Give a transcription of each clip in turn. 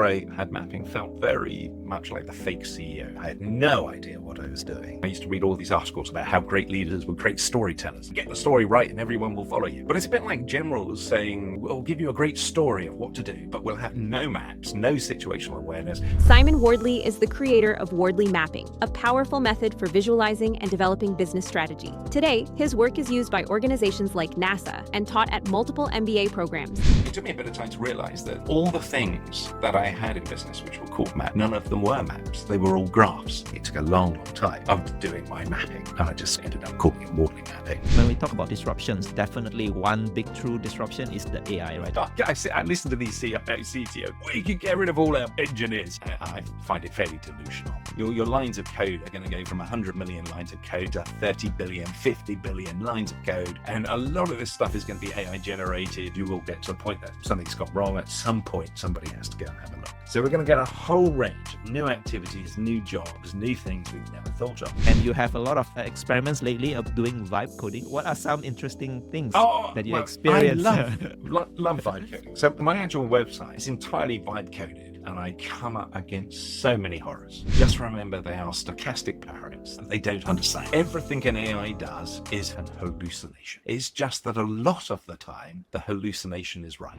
before I had mapping, felt very much like the fake CEO. I had no idea what I was doing. I used to read all these articles about how great leaders were great storytellers. Get the story right and everyone will follow you. But it's a bit like generals saying, we'll give you a great story of what to do, but we'll have no maps, no situational awareness. Simon Wardley is the creator of Wardley Mapping, a powerful method for visualizing and developing business strategy. Today, his work is used by organizations like NASA and taught at multiple MBA programs. It took me a bit of time to realize that all the things that I had in business, which were called maps, none of them were maps. They were all graphs. It took a long, long time of doing my mapping, and I just ended up calling it Wardley Mapping. When we talk about disruptions, definitely one big true disruption is the AI, right? I listen to these CTOs. We can get rid of all our engineers. I find it fairly delusional. Your lines of code are going to go from 100 million lines of code to 30 billion, 50 billion lines of code. And a lot of this stuff is going to be AI generated. You will get to the point that something's gone wrong. At some point, somebody has to go and have a look. So we're going to get a whole range of new activities, new jobs, new things we've never thought of. And you have a lot of experiments lately of doing vibe coding. What are some interesting things that you experience? I love vibe coding. So my actual website is entirely vibe coded, and I come up against so many horrors. Just remember, they are stochastic parrots and they don't understand. Everything an AI does is an hallucination. It's just that a lot of the time, the hallucination is right.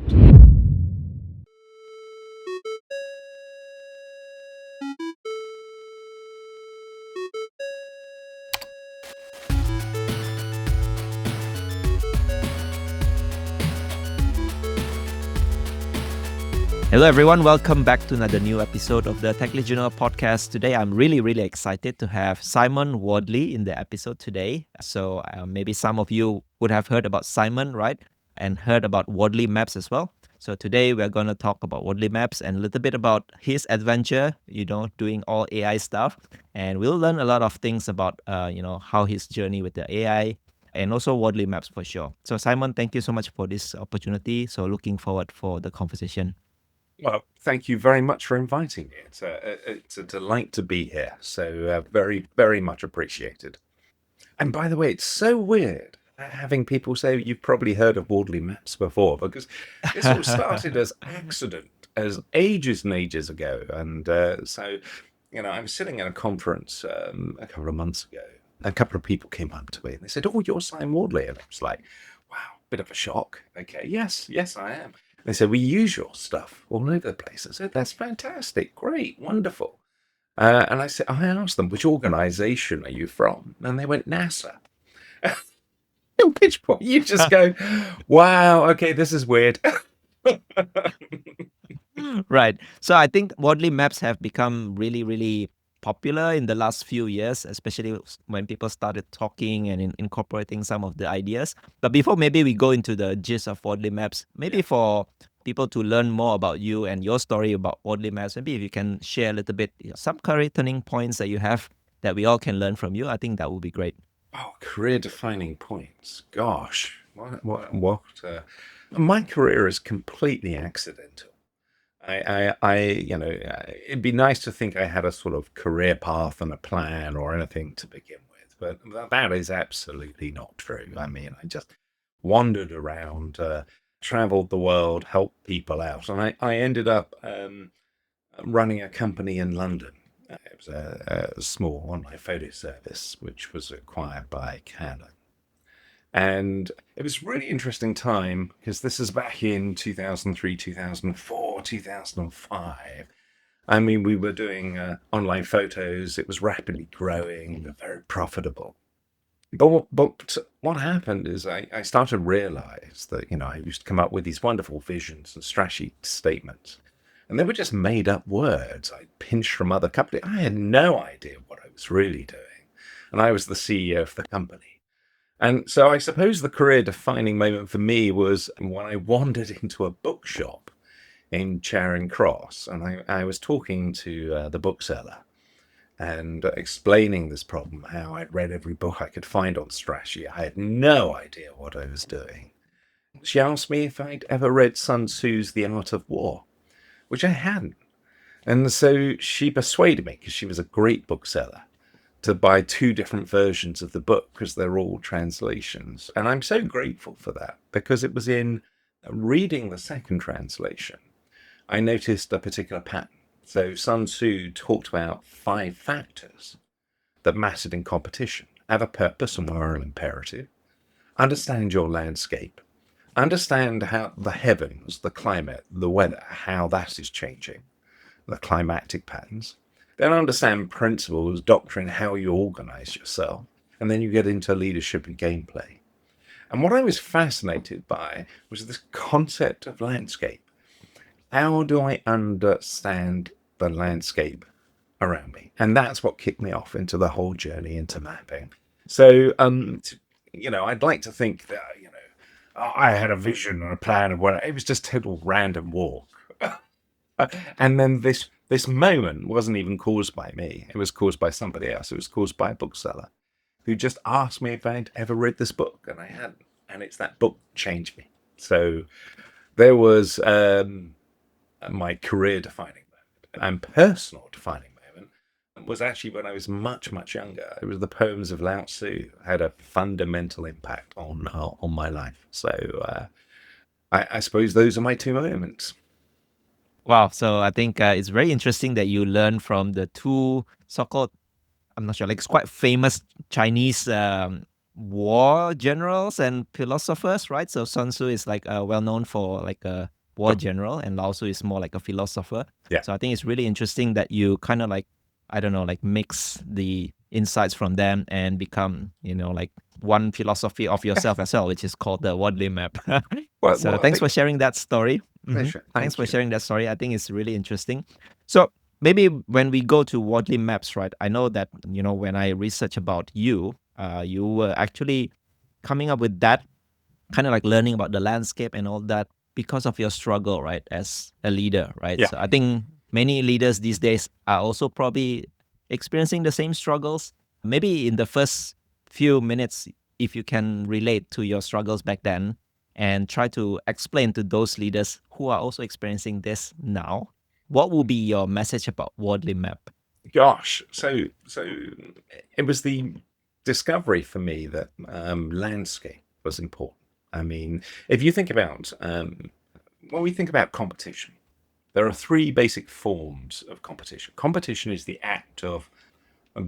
Hello everyone, welcome back to another new episode of the Technology podcast. Today I'm really excited to have Simon Wardley in the episode today. So maybe some of you would have heard about Simon, right? And heard about Wardley Maps as well. So today we're going to talk about Wardley Maps and a little bit about his adventure, doing all AI stuff. And we'll learn a lot of things about, how his journey with the AI and also Wardley Maps for sure. So Simon, thank you so much for this opportunity. So looking forward for the conversation. Well, thank you very much for inviting me. It's a delight to be here. So very, very much appreciated. And by the way, it's so weird having people say you've probably heard of Wardley Maps before, because this all started as accident, as ages and ages ago. And so, I was sitting at a conference a couple of months ago. A couple of people came up to me and they said, "Oh, you're Simon Wardley." And I was like, wow, bit of a shock. Okay, yes, I am. They said, "We use your stuff all over the place." I said, "That's fantastic, great, wonderful." And I asked them, "Which organization are you from?" And they went, "NASA." At which point you just go, wow, okay, this is weird. Right. So I think Wardley Maps have become really popular in the last few years, especially when people started talking and incorporating some of the ideas. But before maybe we go into the gist of Wardley Maps, maybe for people to learn more about you and your story about Wardley Maps, maybe if you can share a little bit, some career turning points that you have that we all can learn from you, I think that would be great. Oh, career defining points. Gosh, what my career is completely accidental. It'd be nice to think I had a sort of career path and a plan or anything to begin with, but that is absolutely not true. I mean, I just wandered around, traveled the world, helped people out, and I ended up running a company in London. It was a small online photo service which was acquired by Canon. And it was a really interesting time because this is back in 2003, 2004, 2005. I mean, we were doing online photos. It was rapidly growing, we were very profitable. But what happened is I started to realize that, I used to come up with these wonderful visions and strategy statements. And they were just made up words I pinched from other companies. I had no idea what I was really doing. And I was the CEO of the company. And so I suppose the career defining moment for me was when I wandered into a bookshop in Charing Cross. And I was talking to the bookseller and explaining this problem, how I'd read every book I could find on strategy. I had no idea what I was doing. She asked me if I'd ever read Sun Tzu's The Art of War, which I hadn't. And so she persuaded me, because she was a great bookseller, to buy 2 different versions of the book because they're all translations. And I'm so grateful for that, because it was in reading the second translation I noticed a particular pattern. So Sun Tzu talked about 5 factors that mattered in competition: have a purpose and moral imperative, understand your landscape, understand how the heavens, the climate, the weather, how that is changing, the climatic patterns, then understand principles, doctrine, how you organize yourself, and then you get into leadership and gameplay. And what I was fascinated by was this concept of landscape. How do I understand the landscape around me? And that's what kicked me off into the whole journey into mapping. So, I'd like to think that, I had a vision or a plan of what it was just total random walk. And then this moment wasn't even caused by me. It was caused by somebody else. It was caused by a bookseller who just asked me if I'd ever read this book, and I hadn't. And it's that book changed me. So there was my career defining moment and personal defining moment was actually when I was much, much younger. It was the poems of Lao Tzu had a fundamental impact on my life. So I suppose those are my 2 moments. Wow. So I think it's very interesting that you learn from the 2 so-called, I'm not sure, like it's quite famous Chinese war generals and philosophers, right? So Sun Tzu is like well known for like a war general, and Lao Tzu is more like a philosopher. Yeah. So I think it's really interesting that you kind of like, I don't know, like mix the insights from them and become, like one philosophy of yourself as well, which is called the Wardley Map. So thanks for sharing that story. Thanks for sharing that story. I think it's really interesting. So maybe when we go to Wardley Maps, right? I know that, when I research about you, you were actually coming up with that, kind of like learning about the landscape and all that because of your struggle, right? As a leader, right? Yeah. So I think many leaders these days are also probably experiencing the same struggles. Maybe in the first few minutes, if you can relate to your struggles back then and try to explain to those leaders who are also experiencing this now, what will be your message about Wardley Map? Gosh, so it was the discovery for me that landscape was important. I mean, if you think about when we think about competition, there are 3 basic forms of competition. Competition is the act of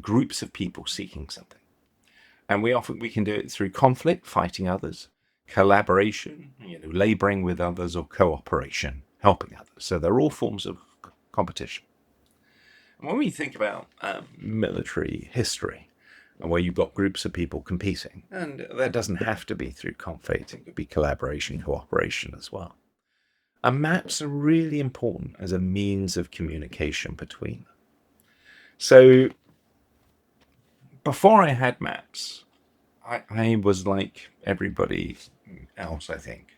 groups of people seeking something, and we can do it through conflict, fighting others, collaboration, laboring with others, or cooperation, helping others. So they're all forms of competition. When we think about military history, where you've got groups of people competing, and that doesn't have to be through conflict, it could be collaboration, cooperation as well. And maps are really important as a means of communication between them. So before I had maps, I was like everybody else, I think.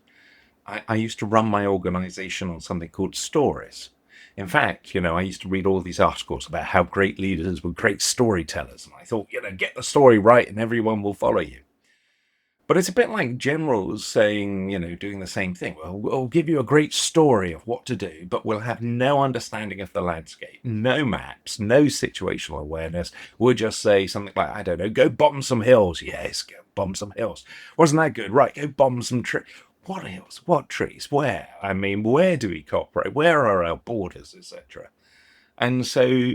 I used to run my organization on something called stories. In fact, I used to read all these articles about how great leaders were great storytellers. And I thought, get the story right and everyone will follow you. But it's a bit like generals saying, doing the same thing. Well, we'll give you a great story of what to do, but we'll have no understanding of the landscape, no maps, no situational awareness. We'll just say something like, I don't know, go bomb some hills. Yes, go bomb some hills. Wasn't that good? Right, go bomb some trees. What hills? What trees? Where? I mean, where do we cooperate? Where are our borders, etc.? And so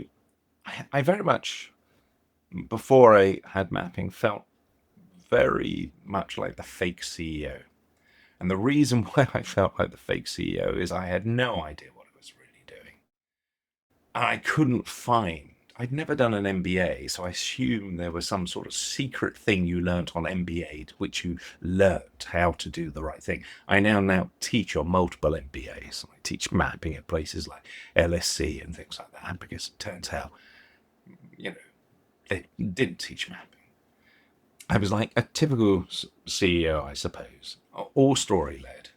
I very much, before I had mapping, felt very much like the fake CEO. And the reason why I felt like the fake CEO is I had no idea what I was really doing. And I couldn't find, I'd never done an MBA, so I assumed there was some sort of secret thing you learnt on MBA, which you learnt how to do the right thing. I now teach on multiple MBAs. I teach mapping at places like LSC and things like that, because it turns out, they didn't teach mapping. I was like a typical CEO, I suppose, all story-led.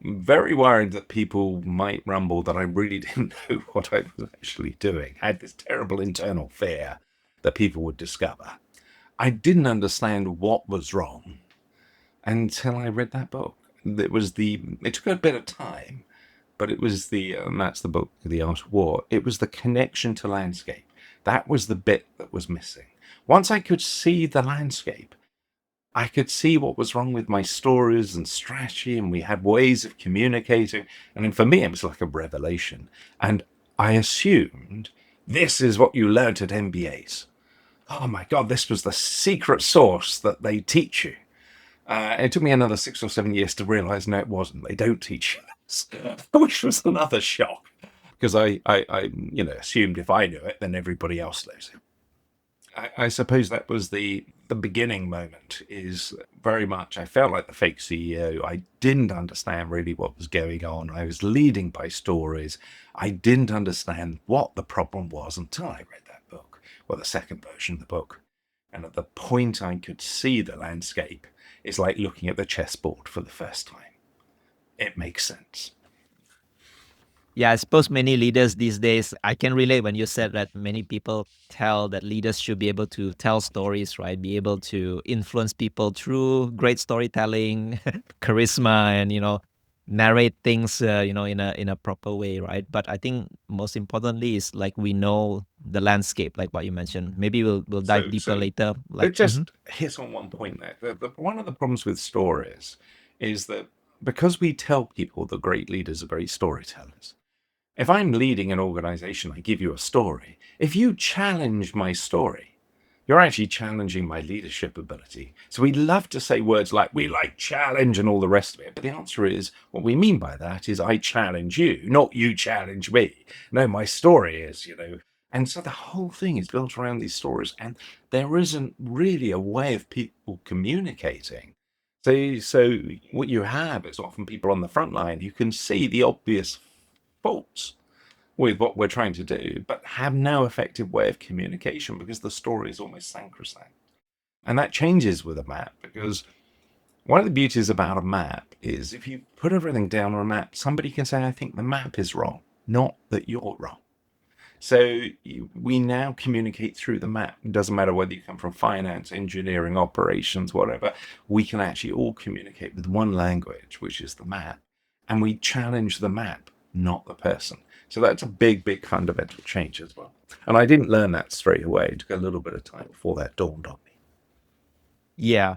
Very worried that people might rumble that I really didn't know what I was actually doing. I had this terrible internal fear that people would discover. I didn't understand what was wrong until I read that book. It took a bit of time, but it was that's the book, The Art of War. It was the connection to landscape. That was the bit that was missing. Once I could see the landscape, I could see what was wrong with my stories and strategy, and we had ways of communicating. And then for me, it was like a revelation. And I assumed this is what you learned at MBAs. Oh my God, this was the secret sauce that they teach you. It took me another 6 or 7 years to realize, no, it wasn't. They don't teach you this, which was another shock because I assumed if I knew it, then everybody else knows it. I suppose that was the beginning moment. Is very much I felt like the fake CEO. I didn't understand really what was going on. I was leading by stories. I didn't understand what the problem was until I read that book, or the second version of the book. And at the point I could see the landscape, it's like looking at the chessboard for the first time. It makes sense. Yeah, I suppose many leaders these days, I can relate when you said that many people tell that leaders should be able to tell stories, right? Be able to influence people through great storytelling, charisma, and narrate things, in a proper way, right? But I think most importantly is like we know the landscape, like what you mentioned. Maybe we'll dive deeper So later. it Like, just hits on one point there. One of the problems with stories is that because we tell people that great leaders are great storytellers, if I'm leading an organization, I give you a story. If you challenge my story, you're actually challenging my leadership ability. So we love to say words like we like challenge and all the rest of it. But the answer is what we mean by that is I challenge you, not you challenge me. No, my story is. And so the whole thing is built around these stories. And there isn't really a way of people communicating. So what you have is often people on the front line who can see the obvious faults with what we're trying to do, but have no effective way of communication because the story is almost sacrosanct. And that changes with a map because one of the beauties about a map is if you put everything down on a map, somebody can say, I think the map is wrong, not that you're wrong. So we now communicate through the map. It doesn't matter whether you come from finance, engineering, operations, whatever. We can actually all communicate with one language, which is the map. And we challenge the map, not the person. So that's a big, big fundamental change as well. And I didn't learn that straight away. It took a little bit of time before that dawned on me. yeah.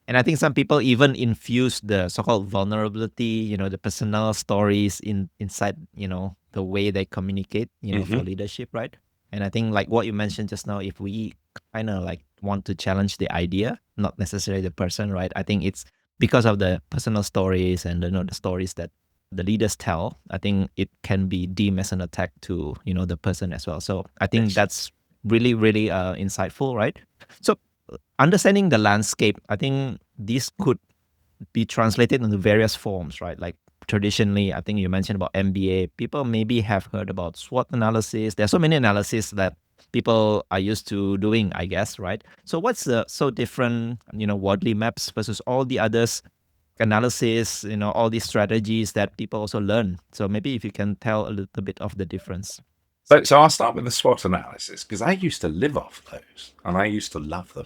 And I think some people even infuse the so-called vulnerability, the personal stories inside, the way they communicate, for leadership, right? And I think like what you mentioned just now, if we kind of like want to challenge the idea, not necessarily the person, right? I think it's because of the personal stories and the stories that the leaders tell. I think it can be deemed as an attack to, the person as well. So I think Yes. that's really, really insightful, right? So understanding the landscape, I think this could be translated into various forms, right? Like traditionally, I think you mentioned about MBA. People maybe have heard about SWOT analysis. There's so many analysis that people are used to doing, I guess, right? So what's so different, Wardley maps versus all the others analysis, all these strategies that people also learn. So maybe if you can tell a little bit of the difference. So I'll start with the SWOT analysis because I used to live off those and I used to love them.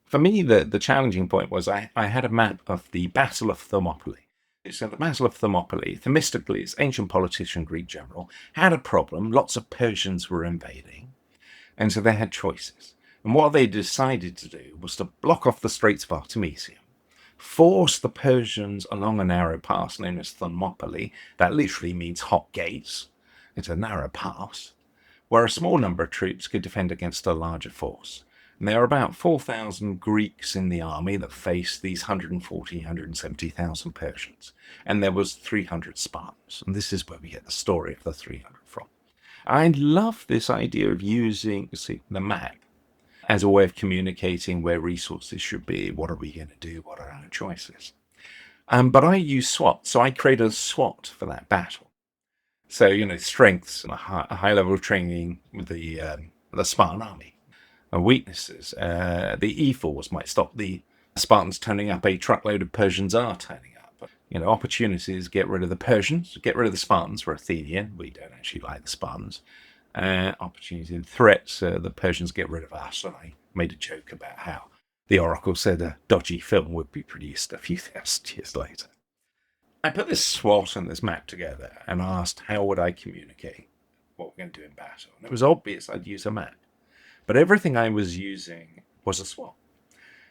For me, the challenging point was I had a map of the Battle of Thermopylae. So the Battle of Thermopylae, Themistocles, ancient politician, Greek general, had a problem. Lots of Persians were invading, and so they had choices. And what they decided to do was to block off the Straits of Artemisium, force the Persians along a narrow pass known as Thermopylae. That literally means hot gates. It's a narrow pass, where a small number of troops could defend against a larger force. And there are about 4,000 Greeks in the army that faced these 140, 170,000 Persians. And there was 300 Spartans. And this is where we get the story of the 300 from. I love this idea of using the map as a way of communicating where resources should be. What are we going to do? What are our choices? But I use SWOT. So I created a SWOT for that battle. So, strengths and a high level of training with the Spartan army. Weaknesses. The E-force might stop the Spartans turning up. A truckload of Persians are turning up. Opportunities, get rid of the Persians, get rid of the Spartans. We're Athenian. We don't actually like the Spartans. Opportunities and threats. The Persians get rid of us. And I made a joke about how the Oracle said a dodgy film would be produced a few thousand years later. I put this SWOT and this map together and asked how would I communicate what we're going to do in battle. And it was obvious I'd use a map. But everything I was using was a SWOT.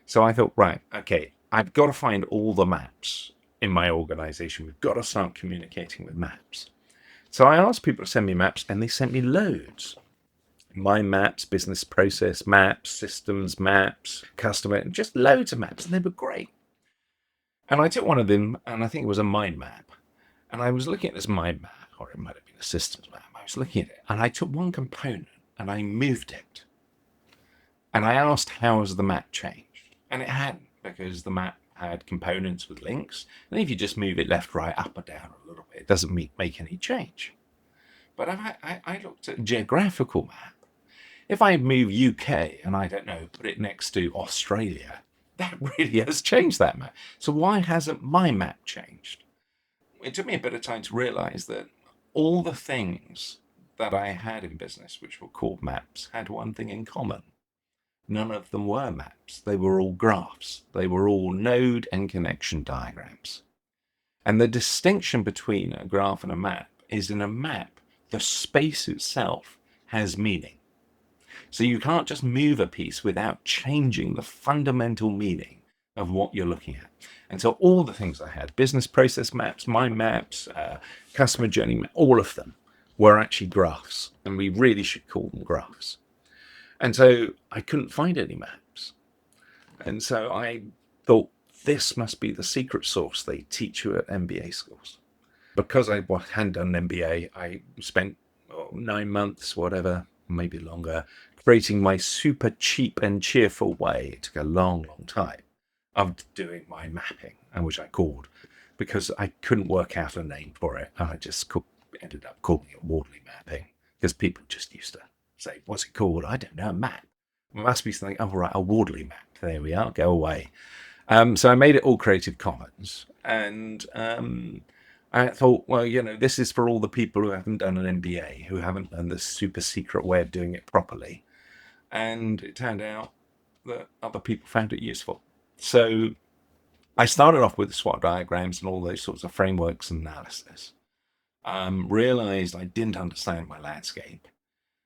So I thought, right, okay, I've got to find all the maps in my organization. We've got to start communicating with maps. So I asked people to send me maps, and they sent me loads. My maps, business process maps, systems maps, customer, just loads of maps, and they were great. And I took one of them, and I think it was a mind map. And I was looking at this mind map, or it might have been a systems map. I was looking at it, and I took one component and I moved it. And I asked, how has the map changed? And it hadn't, because the map had components with links. And if you just move it left, right, up or down a little bit, it doesn't make any change. But I looked at a geographical map. If I move UK and I don't know, put it next to Australia, that really has changed that map. So why hasn't my map changed? It took me a bit of time to realize that all the things that I had in business, which were called maps, had one thing in common. None of them were maps. They were all graphs. They were all node and connection diagrams. And the distinction between a graph and a map is, in a map, the space itself has meaning. So you can't just move a piece without changing the fundamental meaning of what you're looking at. And so all the things I had, business process maps, mind maps, customer journey maps, all of them were actually graphs. And we really should call them graphs. And so I couldn't find any maps. And so I thought, this must be the secret sauce they teach you at MBA schools. Because I hadn't done an MBA, I spent 9 months, whatever, maybe longer, creating my super cheap and cheerful way. It took a long, long time of doing my mapping, and which I called, because I couldn't work out a name for it. And I just ended up calling it Wardley Mapping, because people just used to say, what's it called? I don't know, a map. It must be something, oh, right, a Wardley map. There we are, go away. So I made it all Creative Commons. And I thought, well, this is for all the people who haven't done an MBA, who haven't done this super secret way of doing it properly. And it turned out that other people found it useful. So I started off with the SWOT diagrams and all those sorts of frameworks and analysis. Realized I didn't understand my landscape.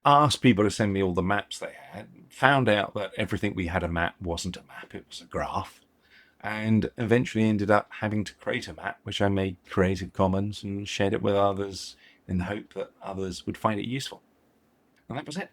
Asked people to send me all the maps they had. Found out that everything we had a map wasn't a map, it was a graph. And eventually ended up having to create a map, which I made Creative Commons and shared it with others in the hope that others would find it useful. And that was it.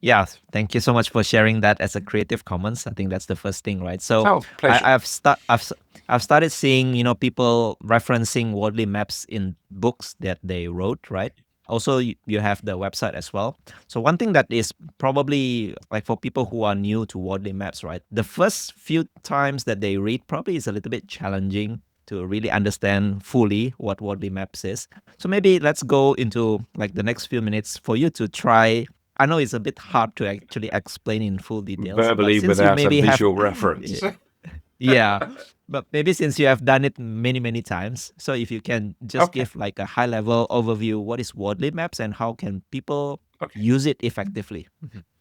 Yeah, thank you so much for sharing that as a Creative Commons. I think that's the first thing, right? So pleasure. I've started seeing people referencing Wardley maps in books that they wrote, right? Also, you have the website as well. So one thing that is probably like for people who are new to Wardley maps, right? The first few times that they read probably is a little bit challenging to really understand fully what Wardley maps is. So maybe let's go into like the next few minutes for you to try. I know it's a bit hard to actually explain in full details. Verbally, without a visual reference. Yeah, but maybe since you have done it many, many times, so if you can just give like a high-level overview, what is Wardley Maps and how can people use it effectively?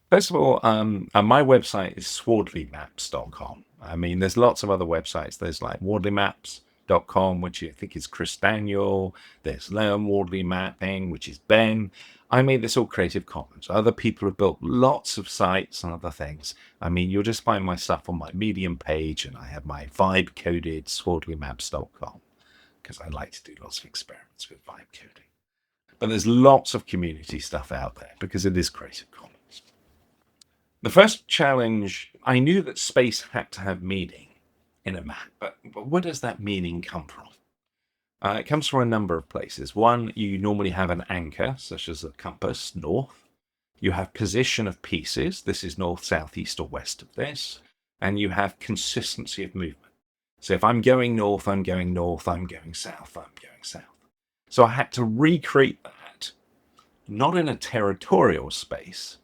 First of all, my website is swardleymaps.com. I mean, there's lots of other websites. There's like wardleymaps.com, which I think is Chris Daniel. There's Leon Wardley Mapping, which is Ben. I made this all Creative Commons. Other people have built lots of sites and other things. I mean, you'll just find my stuff on my Medium page, and I have my vibe-coded swardleymaps.com, because I like to do lots of experiments with vibe coding. But there's lots of community stuff out there because it is Creative Commons. The first challenge, I knew that space had to have meaning in a map, but where does that meaning come from? It comes from a number of places. One, you normally have an anchor, such as a compass, north. You have position of pieces. This is north, south, east, or west of this. And you have consistency of movement. So if I'm going north, I'm going north. I'm going south, I'm going south. So I had to recreate that, not in a territorial space,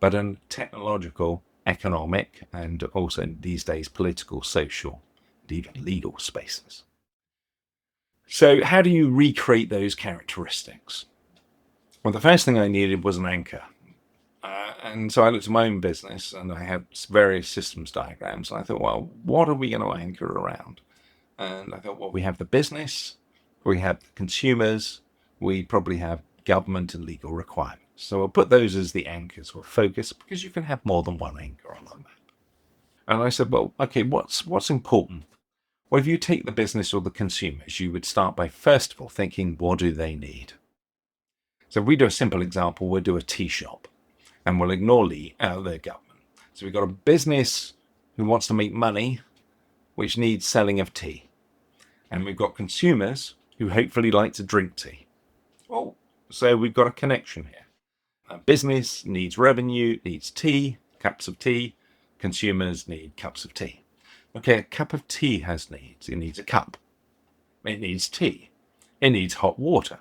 but in technological, economic, and also these days political, social, and even legal spaces. So how do you recreate those characteristics? Well, the first thing I needed was an anchor. And so I looked at my own business, and I had various systems diagrams. And I thought, well, what are we going to anchor around? And I thought, well, we have the business, we have the consumers, we probably have government and legal requirements. So I'll put those as the anchors or focus, because you can have more than one anchor on a map. And I said, well, okay, what's important? Well, if you take the business or the consumers, you would start by, first of all, thinking, what do they need? So if we do a simple example, we'll do a tea shop, and we'll ignore the government. So we've got a business who wants to make money, which needs selling of tea. And we've got consumers who hopefully like to drink tea. Well, so we've got a connection here. A business needs revenue, needs tea, cups of tea. Consumers need cups of tea. Okay, a cup of tea has needs. It needs a cup. It needs tea. It needs hot water.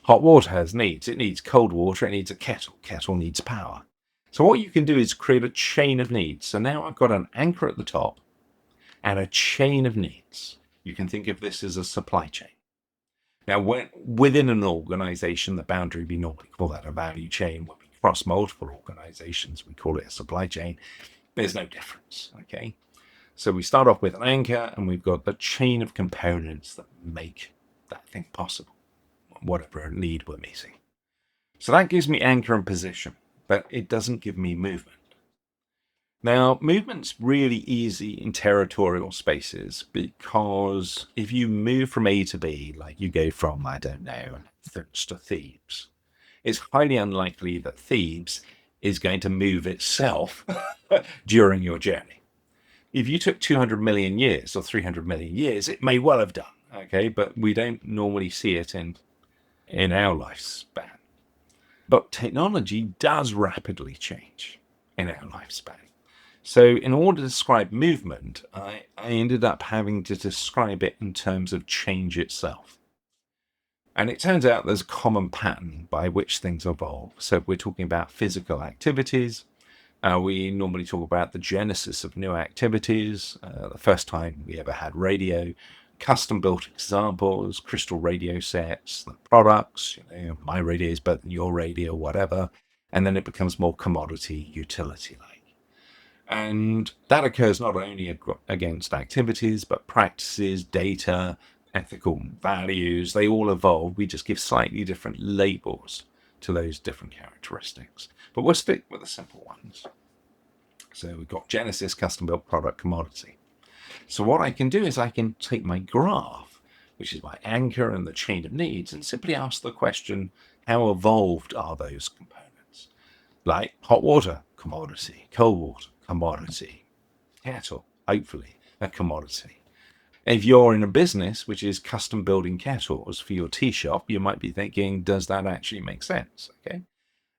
Hot water has needs. It needs cold water. It needs a kettle. Kettle needs power. So what you can do is create a chain of needs. So now I've got an anchor at the top and a chain of needs. You can think of this as a supply chain. Now, within an organization, the boundary, we normally call that a value chain. When we cross multiple organizations, we call it a supply chain. There's no difference, okay? So we start off with an anchor, and we've got the chain of components that make that thing possible, whatever need we're meeting. So that gives me anchor and position, but it doesn't give me movement. Now, movement's really easy in territorial spaces because if you move from A to B, like you go from, I don't know, Athens to Thebes, it's highly unlikely that Thebes is going to move itself during your journey. If you took 200 million years or 300 million years, it may well have done, okay? But we don't normally see it in our lifespan. But technology does rapidly change in our lifespan. So in order to describe movement, I ended up having to describe it in terms of change itself. And it turns out there's a common pattern by which things evolve. So if we're talking about physical activities, we normally talk about the genesis of new activities, the first time we ever had radio, custom-built examples, crystal radio sets, the products, my radio is better than your radio, whatever. And then it becomes more commodity, utility-like. And that occurs not only against activities, but practices, data, ethical values. They all evolve. We just give slightly different labels to those different characteristics. But we'll stick with the simple ones. So we've got Genesis, custom-built product, commodity. So what I can do is I can take my graph, which is my anchor and the chain of needs, and simply ask the question, how evolved are those components? Like hot water, commodity, cold water, commodity, kettle, hopefully a commodity. If you're in a business which is custom building kettles for your tea shop, you might be thinking, does that actually make sense? Okay.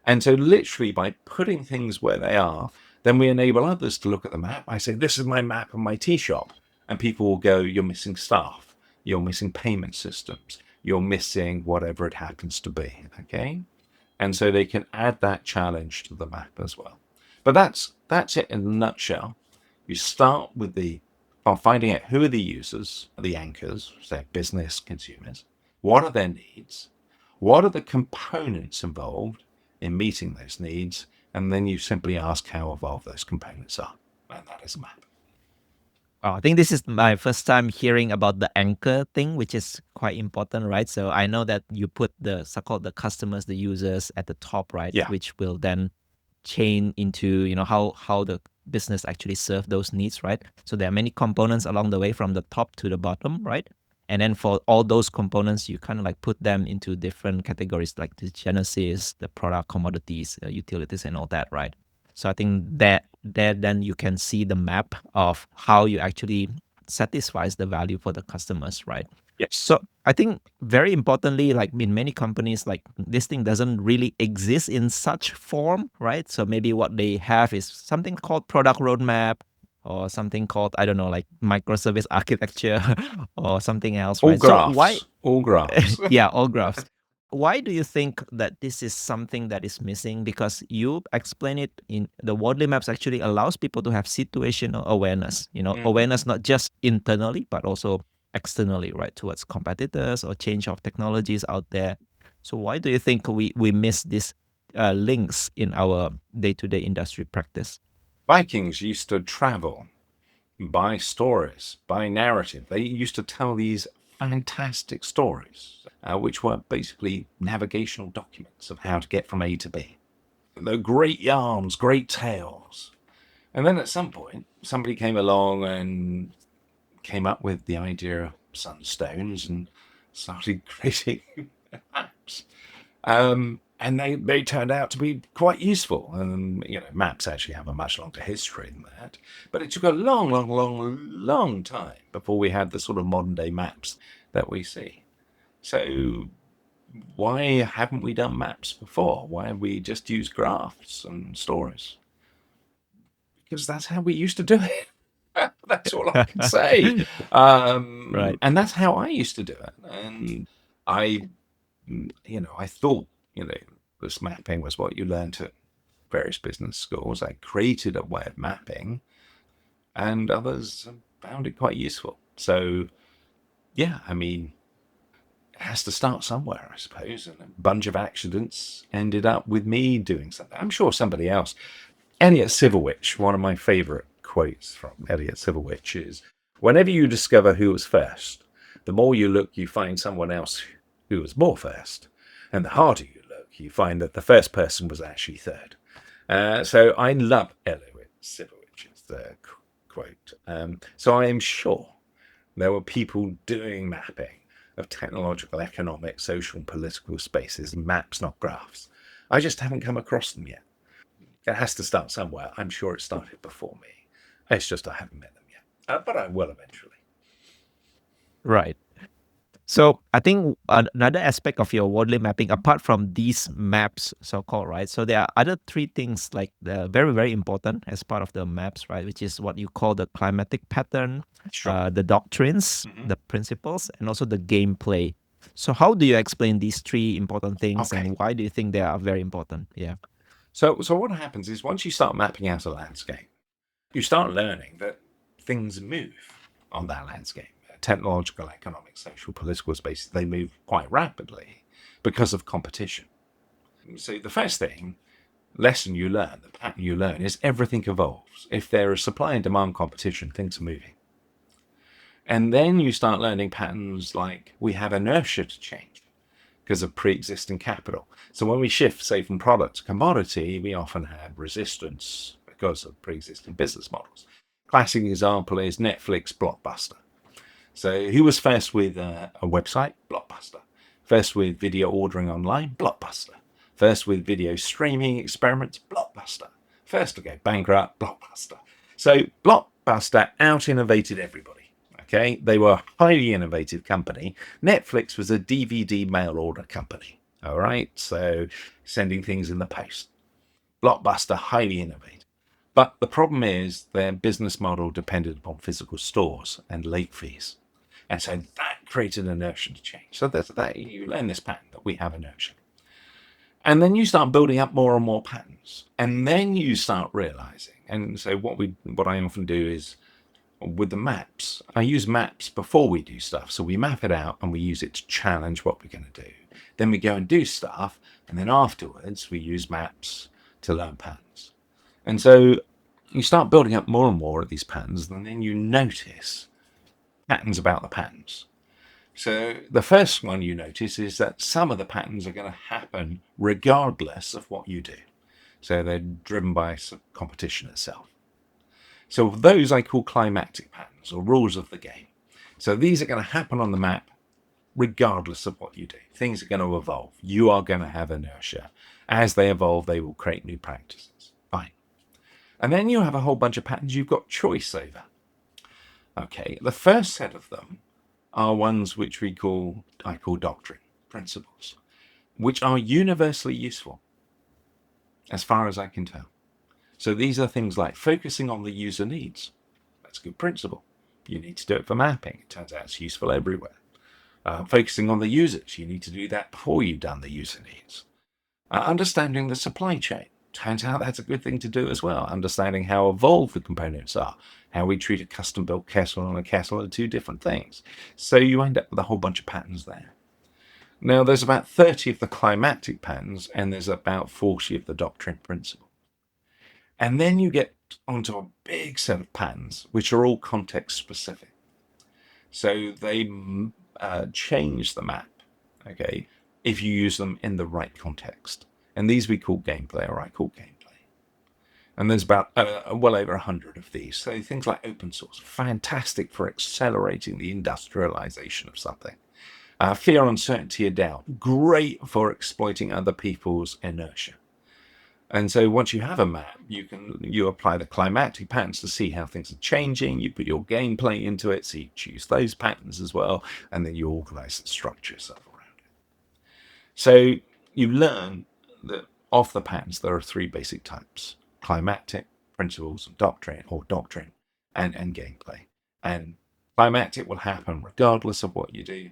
And so literally by putting things where they are, then we enable others to look at the map. I say, this is my map of my tea shop. And people will go, you're missing staff. You're missing payment systems. You're missing whatever it happens to be. Okay. And so they can add that challenge to the map as well. But that's it in a nutshell. You start with finding out who are the users, the anchors, say business, consumers. What are their needs? What are the components involved in meeting those needs? And then you simply ask how evolved those components are. And that is a map. I think this is my first time hearing about the anchor thing, which is quite important, right? So I know that you put the so-called the customers, the users at the top, right? Yeah. Which will then chain into how the business actually serve those needs, right? So there are many components along the way from the top to the bottom, right? And then for all those components, you kind of like put them into different categories, like the genesis, the product, commodities, utilities, and all that, right? So I think that then you can see the map of how you actually satisfies the value for the customers, right? Yes. So I think very importantly, like in many companies, like this thing doesn't really exist in such form, right? So maybe what they have is something called product roadmap or something called, I don't know, like microservice architecture or something else, right? So why? All graphs. Yeah, all graphs. Why do you think that this is something that is missing? Because you explain it in the Wardley Maps actually allows people to have situational awareness, awareness not just internally, but also externally, right, towards competitors or change of technologies out there. So why do you think we miss these links in our day-to-day industry practice? Vikings used to travel by stories, by narrative. They used to tell these fantastic stories, which were basically navigational documents of how to get from A to B. They're great yarns, great tales. And then at some point, somebody came along and came up with the idea of sunstones and started creating maps. And they turned out to be quite useful. And, maps actually have a much longer history than that. But it took a long, long, long, long time before we had the sort of modern day maps that we see. So why haven't we done maps before? Why have we just used graphs and stories? Because that's how we used to do it. That's all I can say. Right. And that's how I used to do it. And I, I thought, this mapping was what you learned at various business schools. I created a way of mapping, and others found it quite useful. So, yeah, I mean, it has to start somewhere, I suppose. And a bunch of accidents ended up with me doing something. I'm sure somebody else. Elliot Siverwich, one of my favorite quotes from Elliot Siverwich is, whenever you discover who was first, the more you look, you find someone else who was more first. And the harder you look, you find that the first person was actually third. So I love Elliot Siverwich's quote. So I am sure there were people doing mapping of technological, economic, social, and political spaces, maps, not graphs. I just haven't come across them yet. It has to start somewhere. I'm sure it started before me. It's just I haven't met them yet. But I will eventually. Right. So I think another aspect of your Wardley mapping, apart from these maps, so-called, right? So there are other three things like the very, very important as part of the maps, right? Which is what you call the climatic pattern, Sure. the doctrines, the principles, and also the gameplay. So how do you explain these three important things, Okay. and why do you think they are very important? Yeah. So what happens is once you start mapping out a landscape, you start learning that things move on that landscape. Technological, economic, social, political spaces, they move quite rapidly because of competition. So the first lesson you learn, the pattern you learn, is everything evolves. If there is supply and demand competition, things are moving. And then you start learning patterns like we have inertia to change because of pre-existing capital. So when we shift, say, from product to commodity, we often have resistance because of pre-existing business models. Classic example is Netflix, Blockbuster. So who was first with a website? Blockbuster. First with video ordering online? Blockbuster. First with video streaming experiments? Blockbuster. First to go bankrupt? Blockbuster. So Blockbuster out-innovated everybody. Okay, they were a highly innovative company. Netflix was a DVD mail order company. All right, so sending things in the post. Blockbuster, highly innovative. But the problem is their business model depended upon physical stores and late fees. And so that created inertia to change. So that you learn this pattern that we have inertia. And then you start building up more and more patterns. And then you start realizing. And so what I often do is with the maps, I use maps before we do stuff. So we map it out and we use it to challenge what we're going to do. Then we go and do stuff. And then afterwards, we use maps to learn patterns. And so you start building up more and more of these patterns. And then you notice patterns about the patterns. So the first one you notice is that some of the patterns are going to happen regardless of what you do. So they're driven by competition itself. So those I call climatic patterns or rules of the game. So these are going to happen on the map regardless of what you do. Things are going to evolve. You are going to have inertia. As they evolve, they will create new practices. Fine. And then you have a whole bunch of patterns you've got choice over. Okay, the first set of them are ones which I call doctrine, principles, which are universally useful, as far as I can tell. So these are things like focusing on the user needs. That's a good principle. You need to do it for mapping. It turns out it's useful everywhere. Focusing on the users. You need to do that before you've done the user needs. Understanding the supply chain. Turns out that's a good thing to do as well. Understanding how evolved the components are. How we treat a custom-built kettle and a kettle are two different things. So you end up with a whole bunch of patterns there. Now, there's about 30 of the climatic patterns, and there's about 40 of the doctrine principle. And then you get onto a big set of patterns, which are all context specific. So they change the map, okay, if you use them in the right context. And these we call gameplay, or I call gameplay. And there's about well over 100 of these. So things like open source, fantastic for accelerating the industrialization of something. Fear, uncertainty, and doubt, great for exploiting other people's inertia. And so once you have a map, you apply the climatic patterns to see how things are changing. You put your gameplay into it, so you choose those patterns as well, and then you organize and structure yourself around it. So you learn that of the patterns, there are three basic types: climatic, principles, and doctrine, and gameplay. And climatic will happen regardless of what you do.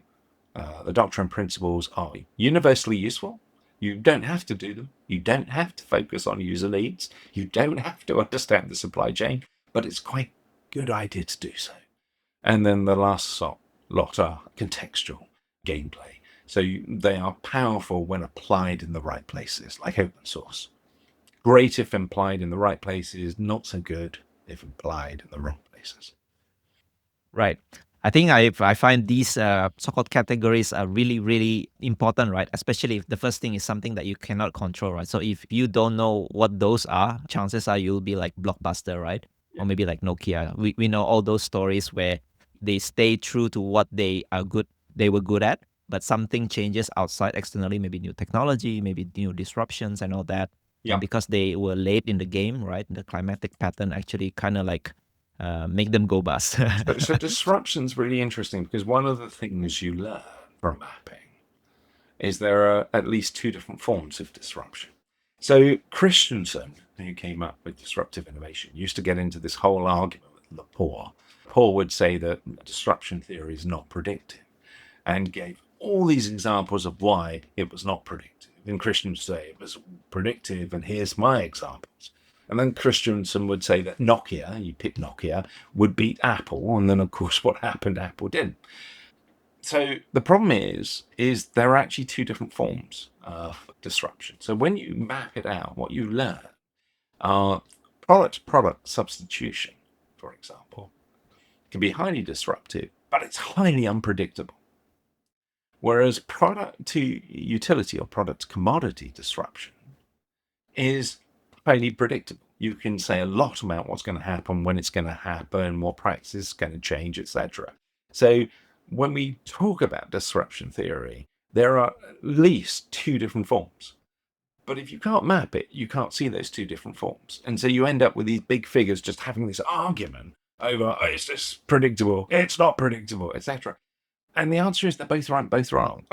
The doctrine principles are universally useful. You don't have to do them. You don't have to focus on user needs. You don't have to understand the supply chain, but it's quite a good idea to do so. And then the last lot are contextual gameplay. So they are powerful when applied in the right places, like open source. Great if applied in the right places, not so good if applied in the wrong places. Right. I think I find these so-called categories are really, really important, right? Especially if the first thing is something that you cannot control, right? So if you don't know what those are, chances are you'll be like Blockbuster, right? Or maybe like Nokia. We know all those stories where they stay true to what they were good at, but something changes outside externally, maybe new technology, maybe new disruptions and all that. Yeah. And because they were late in the game, right? The climatic pattern actually kind of like make them go bust. So disruption's really interesting because one of the things you learn from mapping is there are at least two different forms of disruption. So Christensen, who came up with disruptive innovation, used to get into this whole argument with Lepore. Lepore would say that disruption theory is not predictive and gave all these examples of why it was not predictive. And Christensen would say it was predictive, and here's my examples. And then Christensen would say that Nokia, you pick Nokia, would beat Apple. And then, of course, what happened? Apple didn't. So the problem is there are actually two different forms of disruption. So when you map it out, what you learn are product substitution, for example, can be highly disruptive, but it's highly unpredictable. Whereas product to utility or product to commodity disruption is highly predictable. You can say a lot about what's going to happen, when it's going to happen, what practice is going to change, etc. So when we talk about disruption theory, there are at least two different forms. But if you can't map it, you can't see those two different forms. And so you end up with these big figures just having this argument over, oh, is this predictable? It's not predictable, etc. And the answer is they're both right, both wrong.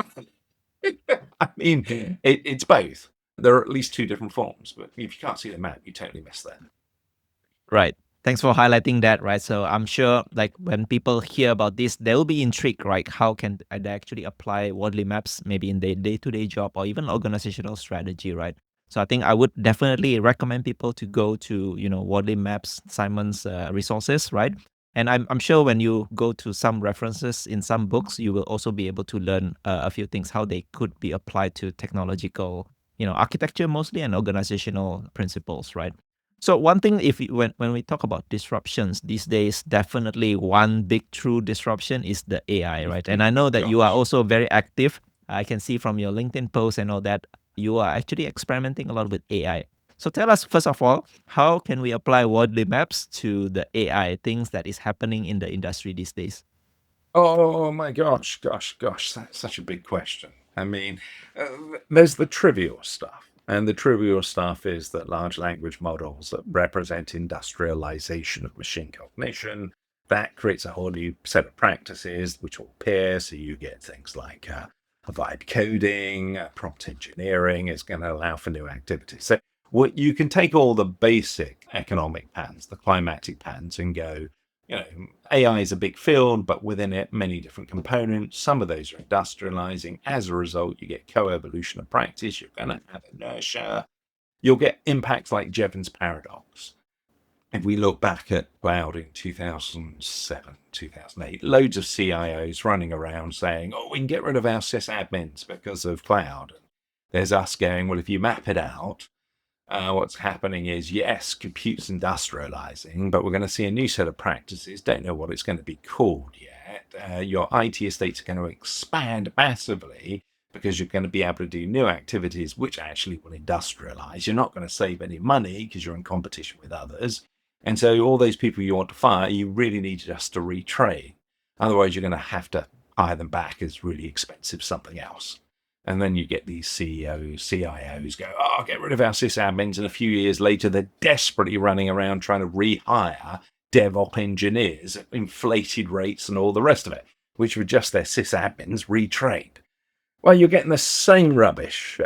I mean, it's both. There are at least two different forms, but if you can't see the map, you totally miss that. Right. Thanks for highlighting that, right? So I'm sure like when people hear about this, they'll be intrigued, right? How can they actually apply Wardley maps maybe in their day-to-day job or even organizational strategy, right? So I think I would definitely recommend people to go to, Wardley Maps, Simon's resources, right? And I'm sure when you go to some references in some books, you will also be able to learn a few things, how they could be applied to technological, architecture mostly and organizational principles, right? So one thing, when we talk about disruptions these days, definitely one big true disruption is the AI, right? And I know that you are also very active. I can see from your LinkedIn posts and all that, you are actually experimenting a lot with AI. So tell us, first of all, how can we apply Wardley Maps to the AI things that is happening in the industry these days? Oh my gosh, that's such a big question. I mean, there's the trivial stuff. And the trivial stuff is that large language models that represent industrialization of machine cognition, that creates a whole new set of practices which all appear. So you get things like vibe coding, prompt engineering is going to allow for new activities. So what you can take all the basic economic patterns, the climatic patterns, and go, AI is a big field, but within it, many different components. Some of those are industrializing. As a result, you get co-evolution of practice. You're going to have inertia. You'll get impacts like Jevons paradox. If we look back at cloud in 2007, 2008, loads of CIOs running around saying, oh, we can get rid of our sysadmins because of cloud. There's us going, well, if you map it out, what's happening is, yes, compute's industrializing, but we're going to see a new set of practices. Don't know what it's going to be called yet. Your IT estates are going to expand massively because you're going to be able to do new activities which actually will industrialize. You're not going to save any money because you're in competition with others. And so all those people you want to fire, you really need just to retrain. Otherwise, you're going to have to hire them back as really expensive something else. And then you get these CEOs, CIOs go, oh, get rid of our sysadmins. And a few years later, they're desperately running around trying to rehire DevOps engineers at inflated rates and all the rest of it, which were just their sysadmins retrained. Well, you're getting the same rubbish.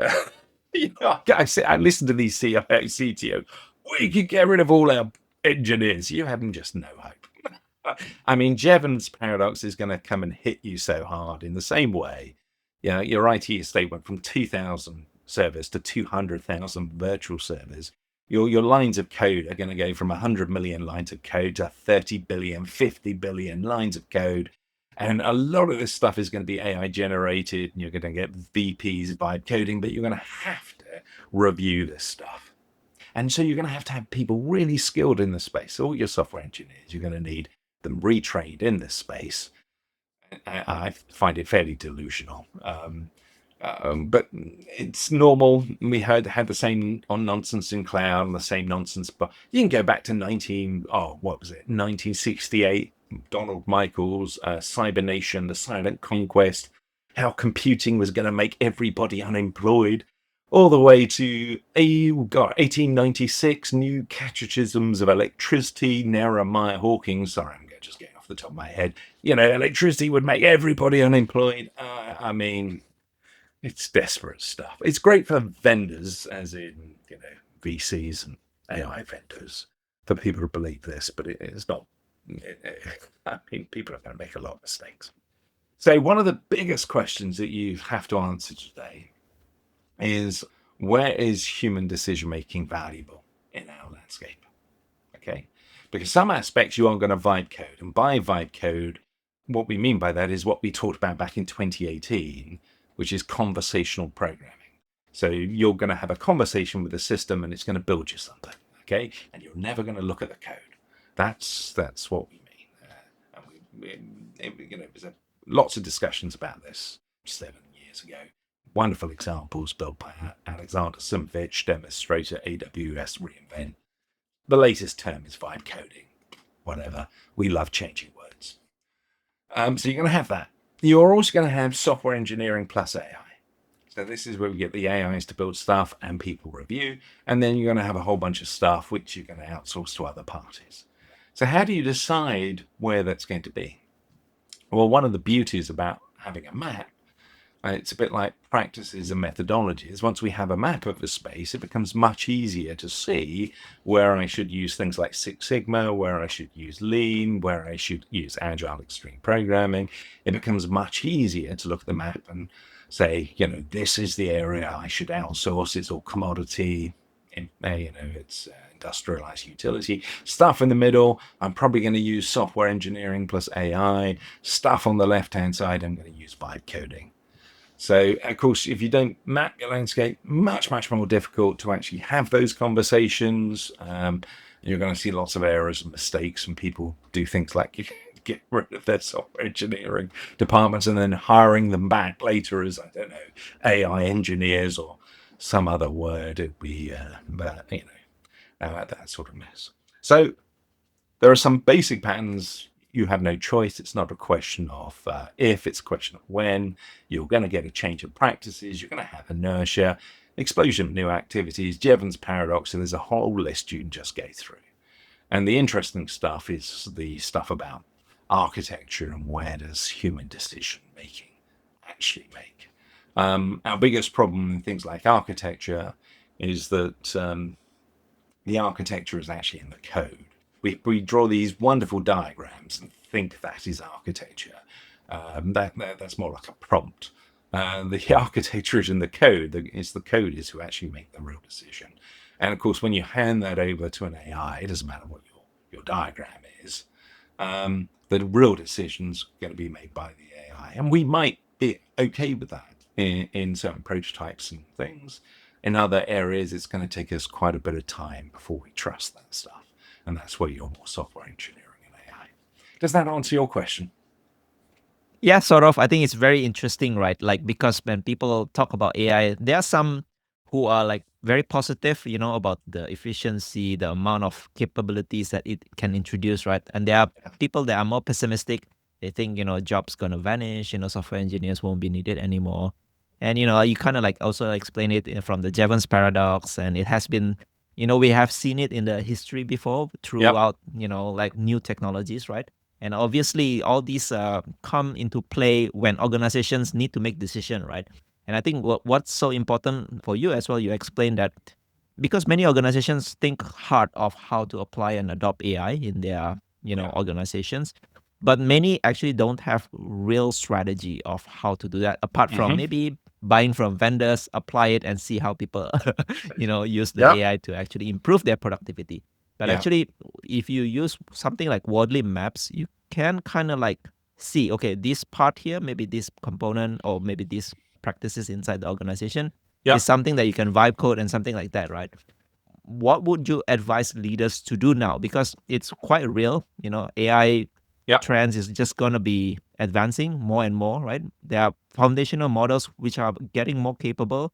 I listen to these CTOs. We could get rid of all our engineers. You have just no hope. I mean, Jevons paradox is going to come and hit you so hard in the same way. Your IT estate went from 2,000 servers to 200,000 virtual servers. Your lines of code are going to go from 100 million lines of code to 30 billion, 50 billion lines of code. And a lot of this stuff is going to be AI generated, and you're going to get VPs vibe coding, but you're going to have to review this stuff. And so you're going to have people really skilled in the space. All your software engineers, you're going to need them retrained in this space. I find it fairly delusional. But it's normal. We had the same nonsense in cloud and the same nonsense. But you can go back to 1968, Donald Michaels, Cybernation, the Silent Conquest, how computing was going to make everybody unemployed, all the way to 1896, new catechisms of electricity, Nehemiah Hawking. Sorry, I'm just getting off the top of my head. Electricity would make everybody unemployed. I mean, it's desperate stuff. It's great for vendors, as in, VCs and AI vendors, for people to believe this, but it's not. I mean, people are going to make a lot of mistakes. So one of the biggest questions that you have to answer today is, where is human decision-making valuable in our landscape? Okay? Because some aspects you are going to vibe code. And by vibe code, what we mean by that is what we talked about back in 2018, which is conversational programming. So you're going to have a conversation with the system and it's going to build you something, okay? And you're never going to look at the code. That's what we mean. There's lots of discussions about this 7 years ago. Wonderful examples built by Alexander Simvich, Demonstrator, AWS reInvent. The latest term is vibe coding. Whatever. We love changing words. So you're going to have that. You're also going to have software engineering plus AI. So this is where we get the AIs to build stuff and people review. And then you're going to have a whole bunch of stuff which you're going to outsource to other parties. So how do you decide where that's going to be? Well, one of the beauties about having a map, it's a bit like practices and methodologies. Once we have a map of the space, it becomes much easier to see where I should use things like Six Sigma, where I should use Lean, where I should use Agile Extreme Programming. It becomes much easier to look at the map and say, this is the area I should outsource. It's all commodity, it's industrialized utility. Stuff in the middle, I'm probably going to use software engineering plus AI. Stuff on the left-hand side, I'm going to use vibe coding. So, of course, if you don't map your landscape, much, much more difficult to actually have those conversations. You're going to see lots of errors and mistakes, and people do things like get rid of their software engineering departments and then hiring them back later as, AI engineers or some other word. It'd be, that sort of mess. So there are some basic patterns. You have no choice. It's not a question of if, it's a question of when. You're going to get a change of practices. You're going to have inertia, explosion of new activities, Jevons paradox, and there's a whole list you can just go through. And the interesting stuff is the stuff about architecture and where does human decision making actually make. Our biggest problem in things like architecture is that the architecture is actually in the code. We draw these wonderful diagrams and think that is architecture. That's more like a prompt. The architecture is in the code. It's the coders who actually make the real decision. And of course, when you hand that over to an AI, it doesn't matter what your diagram is. The real decision's going to be made by the AI. And we might be okay with that in certain prototypes and things. In other areas, it's going to take us quite a bit of time before we trust that stuff. And that's where you're more software engineering and AI. Does that answer your question? Yeah, sort of. I think it's very interesting, right? Like, because when people talk about AI, there are some who are like very positive, about the efficiency, the amount of capabilities that it can introduce, right? And there are people that are more pessimistic. They think, jobs gonna vanish, software engineers won't be needed anymore. And you kind of like also explain it from the Jevons paradox, and it has been, we have seen it in the history before Yep. throughout, like new technologies, right? And obviously, all these come into play when organizations need to make decision, right? And I think what's so important for you as well, you explained that because many organizations think hard of how to apply and adopt AI in their, Yeah. organizations, but many actually don't have real strategy of how to do that. Apart from Hmm. maybe buying from vendors, apply it, and see how people, use the Yep. AI to actually improve their productivity. But Yeah. actually, if you use something like Wardley Maps, you can kind of like see, okay, this part here, maybe this component or maybe these practices inside the organization is Yep. something that you can vibe code and something like that, right? What would you advise leaders to do now? Because it's quite real, AI Yep. trends is just going to be advancing more and more, right? There are foundational models which are getting more capable,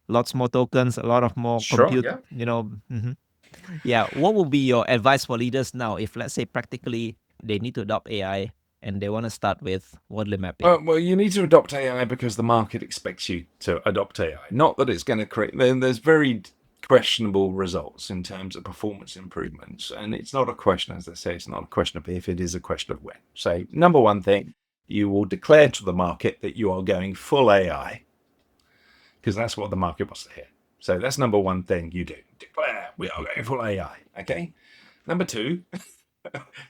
lots more tokens, a lot of more Sure. compute, Yeah. Yeah, what would be your advice for leaders now if, let's say, practically they need to adopt AI and they want to start with Wardley mapping? Well, you need to adopt AI because the market expects you to adopt AI. Not that it's going to create. There's very questionable results in terms of performance improvements, and it's not a question, as I say, it's not a question of if, it is a question of when. So, number one thing, you will declare to the market that you are going full AI because that's what the market wants to hear. So that's number one thing you do. Declare we are going full AI. Okay. Number two,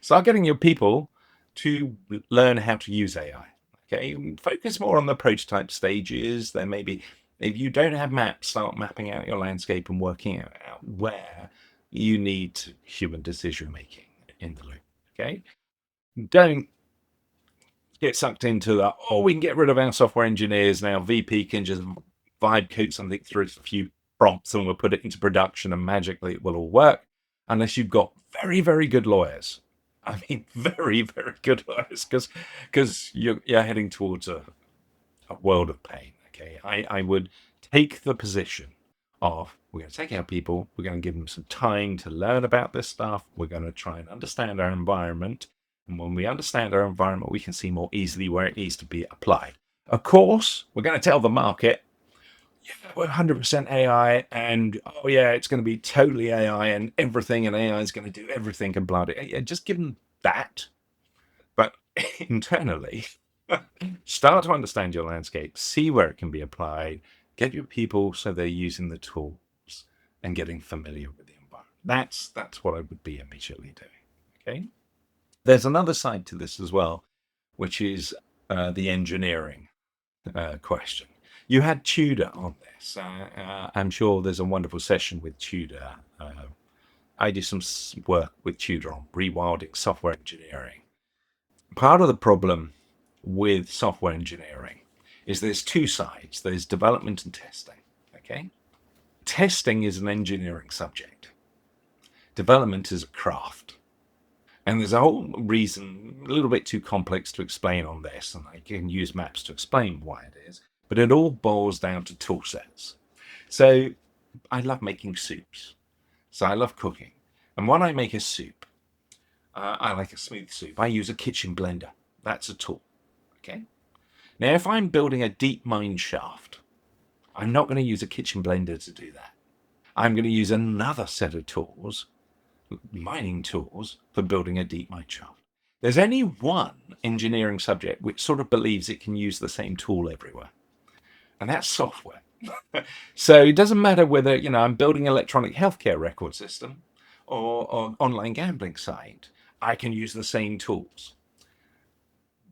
start getting your people to learn how to use AI. Okay, focus more on the prototype stages. Then maybe if you don't have maps, start mapping out your landscape and working out where you need human decision making in the loop. Okay, don't get sucked into that. Oh, we can get rid of our software engineers now. VP can just vibe code something through a few prompts and we'll put it into production and magically it will all work. Unless you've got very, very good lawyers. I mean, very, very good lawyers, because you're heading towards a world of pain. Okay, I would take the position of we're going to take our people, we're going to give them some time to learn about this stuff, we're going to try and understand our environment, and when we understand our environment, we can see more easily where it needs to be applied. Of course, we're going to tell the market, yeah, we're 100% AI, and oh yeah, it's going to be totally AI, and everything, and AI is going to do everything, and blah, blah. Yeah, just give them that. But internally, start to understand your landscape, see where it can be applied, get your people so they're using the tools and getting familiar with the environment. That's what I would be immediately doing. Okay. There's another side to this as well, which is the engineering question. You had Tudor on this. I'm sure there's a wonderful session with Tudor. I do some work with Tudor on rewilding software engineering. Part of the problem with software engineering is there's two sides. There's development and testing. Okay. Testing is an engineering subject. Development is a craft. And there's a whole reason, a little bit too complex to explain on this, and I can use maps to explain why it is, but it all boils down to tool sets. So I love making soups. So I love cooking. And when I make a soup, I like a smooth soup. I use a kitchen blender. That's a tool. Okay. Now, if I'm building a deep mine shaft, I'm not going to use a kitchen blender to do that. I'm going to use another set of tools, mining tools, for building a deep mine shaft. There's only one engineering subject which sort of believes it can use the same tool everywhere, and that's software. So it doesn't matter whether, I'm building an electronic healthcare record system or online gambling site, I can use the same tools.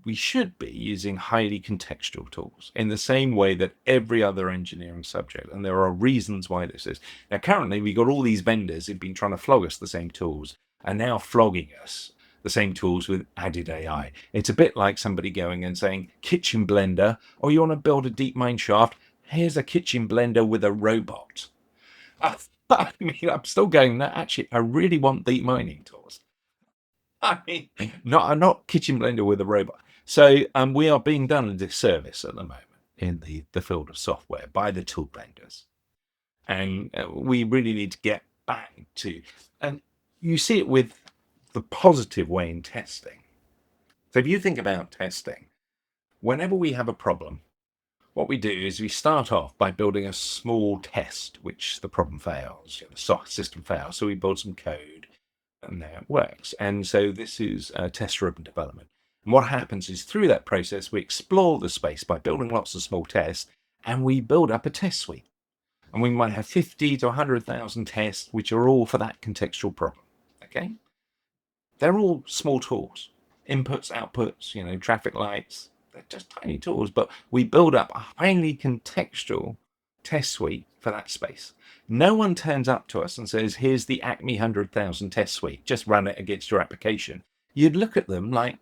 We should be using highly contextual tools in the same way that every other engineering subject, and there are reasons why this is. Now, currently, we've got all these vendors who've been trying to flog us the same tools and now flogging us the same tools with added AI. It's a bit like somebody going and saying, kitchen blender, or you want to build a deep mine shaft, here's a kitchen blender with a robot. I mean, I'm still going, no, actually, I really want deep mining tools. I mean, not kitchen blender with a robot. So we are being done a disservice at the moment in the field of software by the tool vendors. And we really need to get back to, and you see it with the positive way in testing. So if you think about testing, whenever we have a problem, what we do is we start off by building a small test, which the problem fails, the system fails. So we build some code and now it works. And so this is test-driven development. And what happens is through that process, we explore the space by building lots of small tests and we build up a test suite. And we might have 50 to 100,000 tests, which are all for that contextual problem. Okay. They're all small tools, inputs, outputs, traffic lights. They're just tiny tools, but we build up a highly contextual test suite for that space. No one turns up to us and says, here's the Acme 100,000 test suite, just run it against your application. You'd look at them like,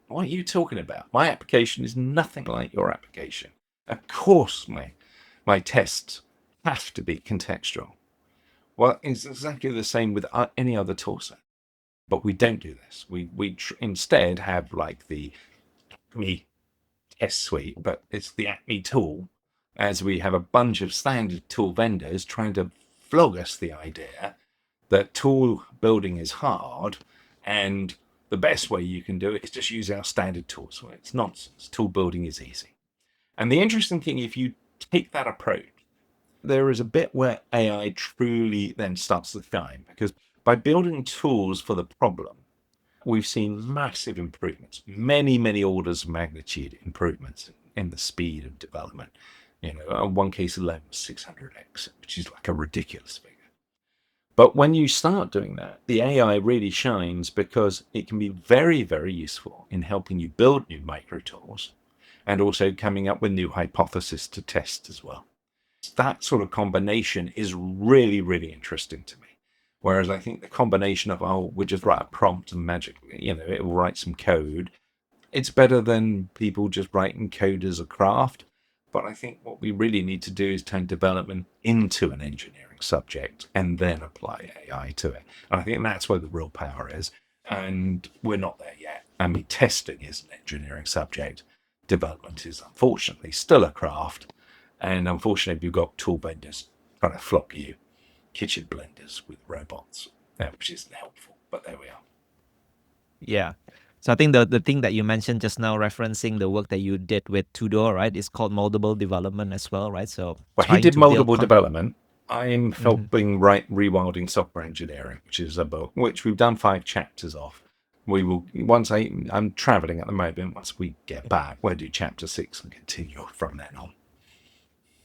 what are you talking about? My application is nothing like your application. Of course, my tests have to be contextual. Well, it's exactly the same with any other tool set. But we don't do this. We instead have like the Acme test suite, but it's the Acme tool, as we have a bunch of standard tool vendors trying to flog us the idea that tool building is hard and the best way you can do it is just use our standard tools. Well, it's nonsense. Tool building is easy. And the interesting thing, if you take that approach, there is a bit where AI truly then starts to shine, because by building tools for the problem, we've seen massive improvements, many orders of magnitude improvements in the speed of development. One case alone was 600x, which is like a ridiculous figure. But when you start doing that, the AI really shines because it can be very, very useful in helping you build new micro tools and also coming up with new hypotheses to test as well. That sort of combination is really, really interesting to me. Whereas I think the combination of, we'll just write a prompt and magically, it will write some code. It's better than people just writing code as a craft. But I think what we really need to do is turn development into an engineering subject and then apply AI to it. And I think that's where the real power is. And we're not there yet. I mean, testing is an engineering subject. Development is unfortunately still a craft. And unfortunately, you've got tool vendors trying to flog you kitchen blenders with robots, which isn't helpful, but there we are. Yeah. So I think the thing that you mentioned just now, referencing the work that you did with Tudor, right, is called moldable development as well, right? So he did moldable development. I'm helping write Rewilding Software Engineering, which is a book which we've done 5 chapters of. We will, once I'm traveling at the moment. Once we get back, we'll do chapter 6 and continue from then on.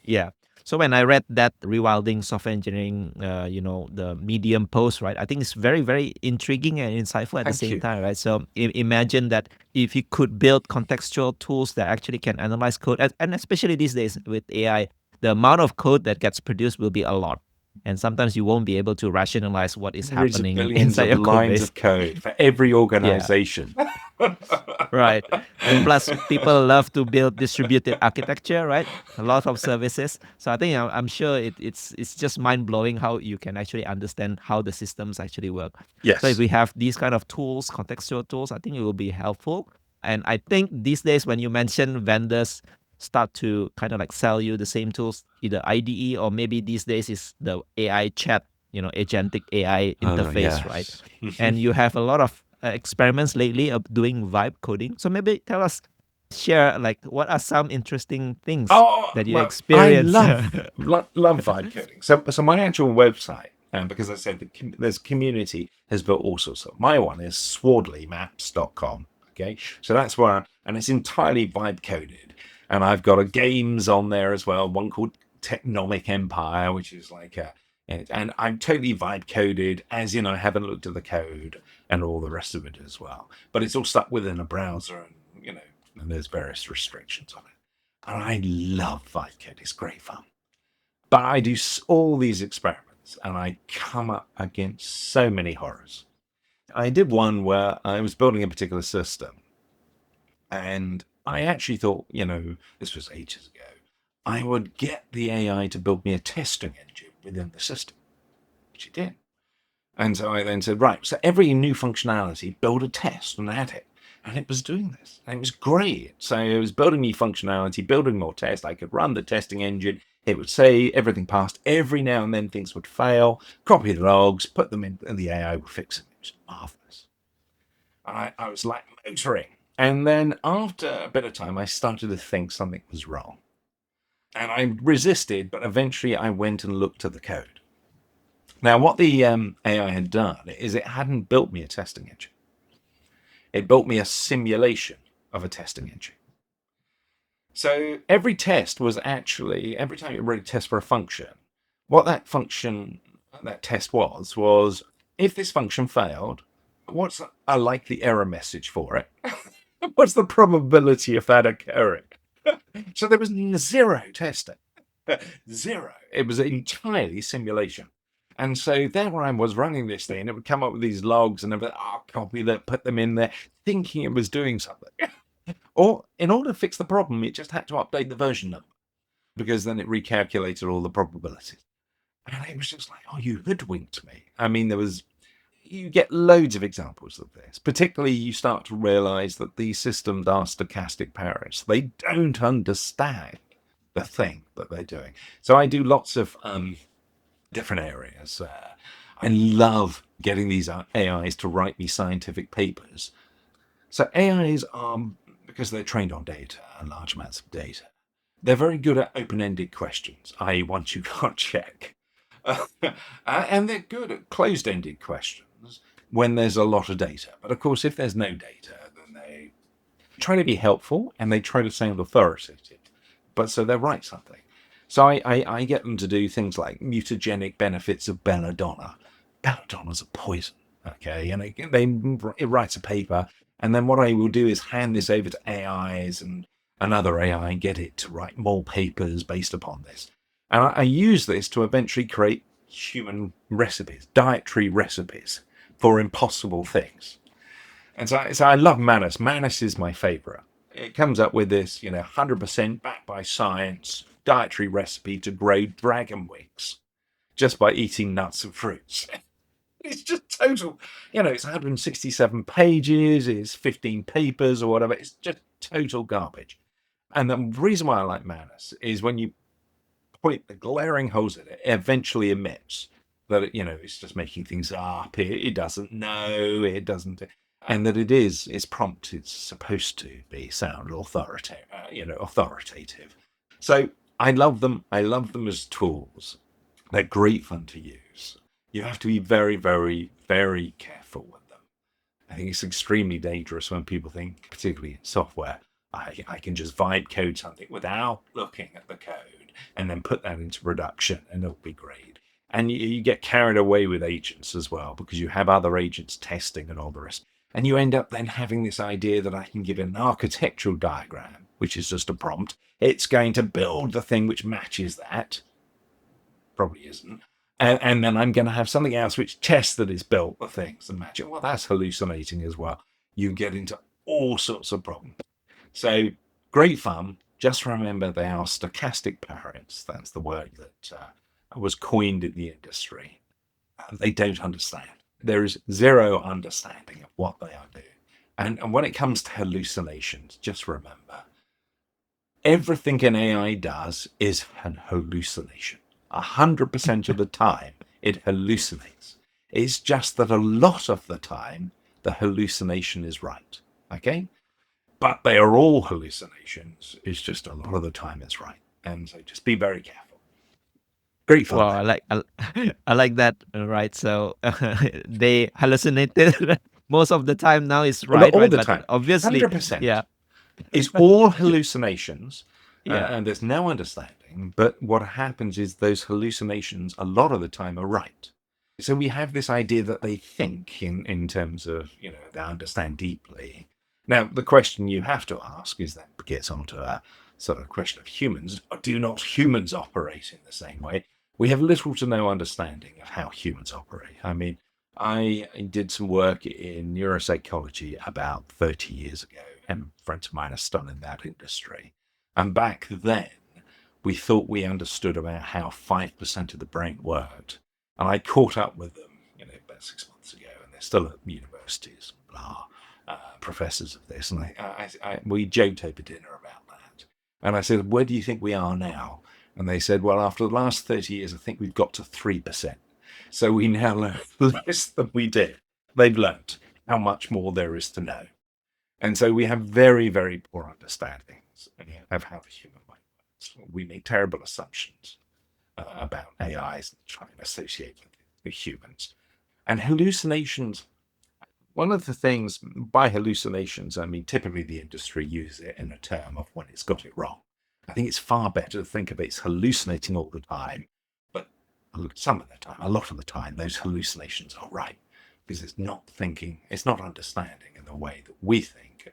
Yeah. So when I read that Rewilding Software Engineering, the Medium post, right, I think it's very, very intriguing and insightful at the same time, right? So imagine that if you could build contextual tools that actually can analyze code, and especially these days with AI, the amount of code that gets produced will be a lot. And sometimes you won't be able to rationalize what is happening inside your lines of code for every organization. Yeah. Right. And plus, people love to build distributed architecture, right? A lot of services. So I think I'm sure it's just mind blowing how you can actually understand how the systems actually work. Yes. So if we have these kind of tools, contextual tools, I think it will be helpful. And I think these days when you mention vendors start to kind of like sell you the same tools, either IDE or maybe these days is the AI chat, agentic AI interface, right? And you have a lot of experiments lately of doing vibe coding. So maybe share like what are some interesting things that you experience. I love vibe coding. So my actual website, because I said there's community has built all sorts of. My one is swardleymaps.com. Okay, so that's where, and it's entirely vibe coded. And I've got a games on there as well, one called Technomic Empire, which is like and I'm totally vibe coded, as I haven't looked at the code and all the rest of it as well. But it's all stuck within a browser, and and there's various restrictions on it. And I love vibe code; it's great fun. But I do all these experiments, and I come up against so many horrors. I did one where I was building a particular system, and I actually thought, this was ages ago, I would get the AI to build me a testing engine within the system, which it did. And so I then said, right, so every new functionality, build a test and add it. And it was doing this. And it was great. So it was building me functionality, building more tests. I could run the testing engine. It would say everything passed. Every now and then things would fail. Copy the logs, put them in, and the AI would fix them. It was marvelous. And I was like motoring. And then after a bit of time, I started to think something was wrong. And I resisted, but eventually I went and looked at the code. Now, what the AI had done is it hadn't built me a testing engine. It built me a simulation of a testing engine. So every test was actually, every time you wrote a test for a function, what that test was if this function failed, what's a likely error message for it? What's the probability of that occurring? So there was zero testing. Zero. It was entirely simulation. And so there I was running this thing, it would come up with these logs, and I would copy them, put them in there, thinking it was doing something. Or in order to fix the problem, it just had to update the version number, because then it recalculated all the probabilities. And it was just like, oh, you hoodwinked me. I mean, you get loads of examples of this. Particularly, you start to realize that these systems are stochastic parrots. They don't understand the thing that they're doing. So I do lots of different areas. I love getting these AIs to write me scientific papers. So AIs are, because they're trained on data and large amounts of data, they're very good at open-ended questions, i.e. ones you can't check. And they're good at closed-ended questions when there's a lot of data. But of course, if there's no data, then they try to be helpful and they try to sound authoritative. But so they'll write something. So I get them to do things like mutagenic benefits of belladonna. Belladonna's a poison, okay? And it writes a paper, and then what I will do is hand this over to AIs and another AI and get it to write more papers based upon this. And I use this to eventually create human recipes, dietary recipes for impossible things. And so I love Manus. Manus is my favorite. It comes up with this, 100% backed by science dietary recipe to grow dragon wings just by eating nuts and fruits. It's just total, it's 167 pages, it's 15 papers or whatever. It's just total garbage. And the reason why I like Manus is when you point the glaring holes at it, it eventually admits that, it's just making things up. It doesn't know, it doesn't... And that its prompt is supposed to be sound authoritative. So I love them. I love them as tools. They're great fun to use. You have to be very, very, very careful with them. I think it's extremely dangerous when people think, particularly in software, I can just vibe code something without looking at the code and then put that into production and it'll be great. And you get carried away with agents as well, because you have other agents testing and all the rest. And you end up then having this idea that I can give an architectural diagram, which is just a prompt. It's going to build the thing which matches that. Probably isn't. And then I'm going to have something else which tests that it's built the things and match it. Well, that's hallucinating as well. You get into all sorts of problems. So great fun. Just remember they are stochastic parrots. That's the word that was coined in the industry. They don't understand. There is zero understanding of what they are doing. And when it comes to hallucinations, just remember, everything an AI does is an hallucination. 100% of the time, it hallucinates. It's just that a lot of the time, the hallucination is right. Okay? But they are all hallucinations. It's just a lot of the time it's right. And so just be very careful. Great fun. Wow, I like that. Right, so they hallucinated most of the time. Now is right, all right? the But time. obviously, 100%. yeah, It's all hallucinations. Yeah. And there's no understanding. But what happens is those hallucinations, a lot of the time, are right. So we have this idea that they think in terms of, they understand deeply. Now, the question you have to ask is that gets onto a sort of question of humans. Do not humans operate in the same way? We have little to no understanding of how humans operate. I mean, I did some work in neuropsychology about 30 years ago, and friends of mine are still in that industry. And back then, we thought we understood about how 5% of the brain worked. And I caught up with them, about 6 months ago, and they're still at universities, blah. professors of this, and we joked over dinner about that. And I said, where do you think we are now? And they said, well, after the last 30 years, I think we've got to 3%. So we now learn less than we did. They've learned how much more there is to know. And so we have very, very poor understandings of how the human mind works. We make terrible assumptions about AIs and try and associate with humans. And hallucinations, one of the things, by hallucinations, I mean, typically the industry uses it in a term of when it's got it wrong. I think it's far better to think of it as hallucinating all the time, but some of the time, a lot of the time, those hallucinations are right, because it's not thinking, it's not understanding in the way that we think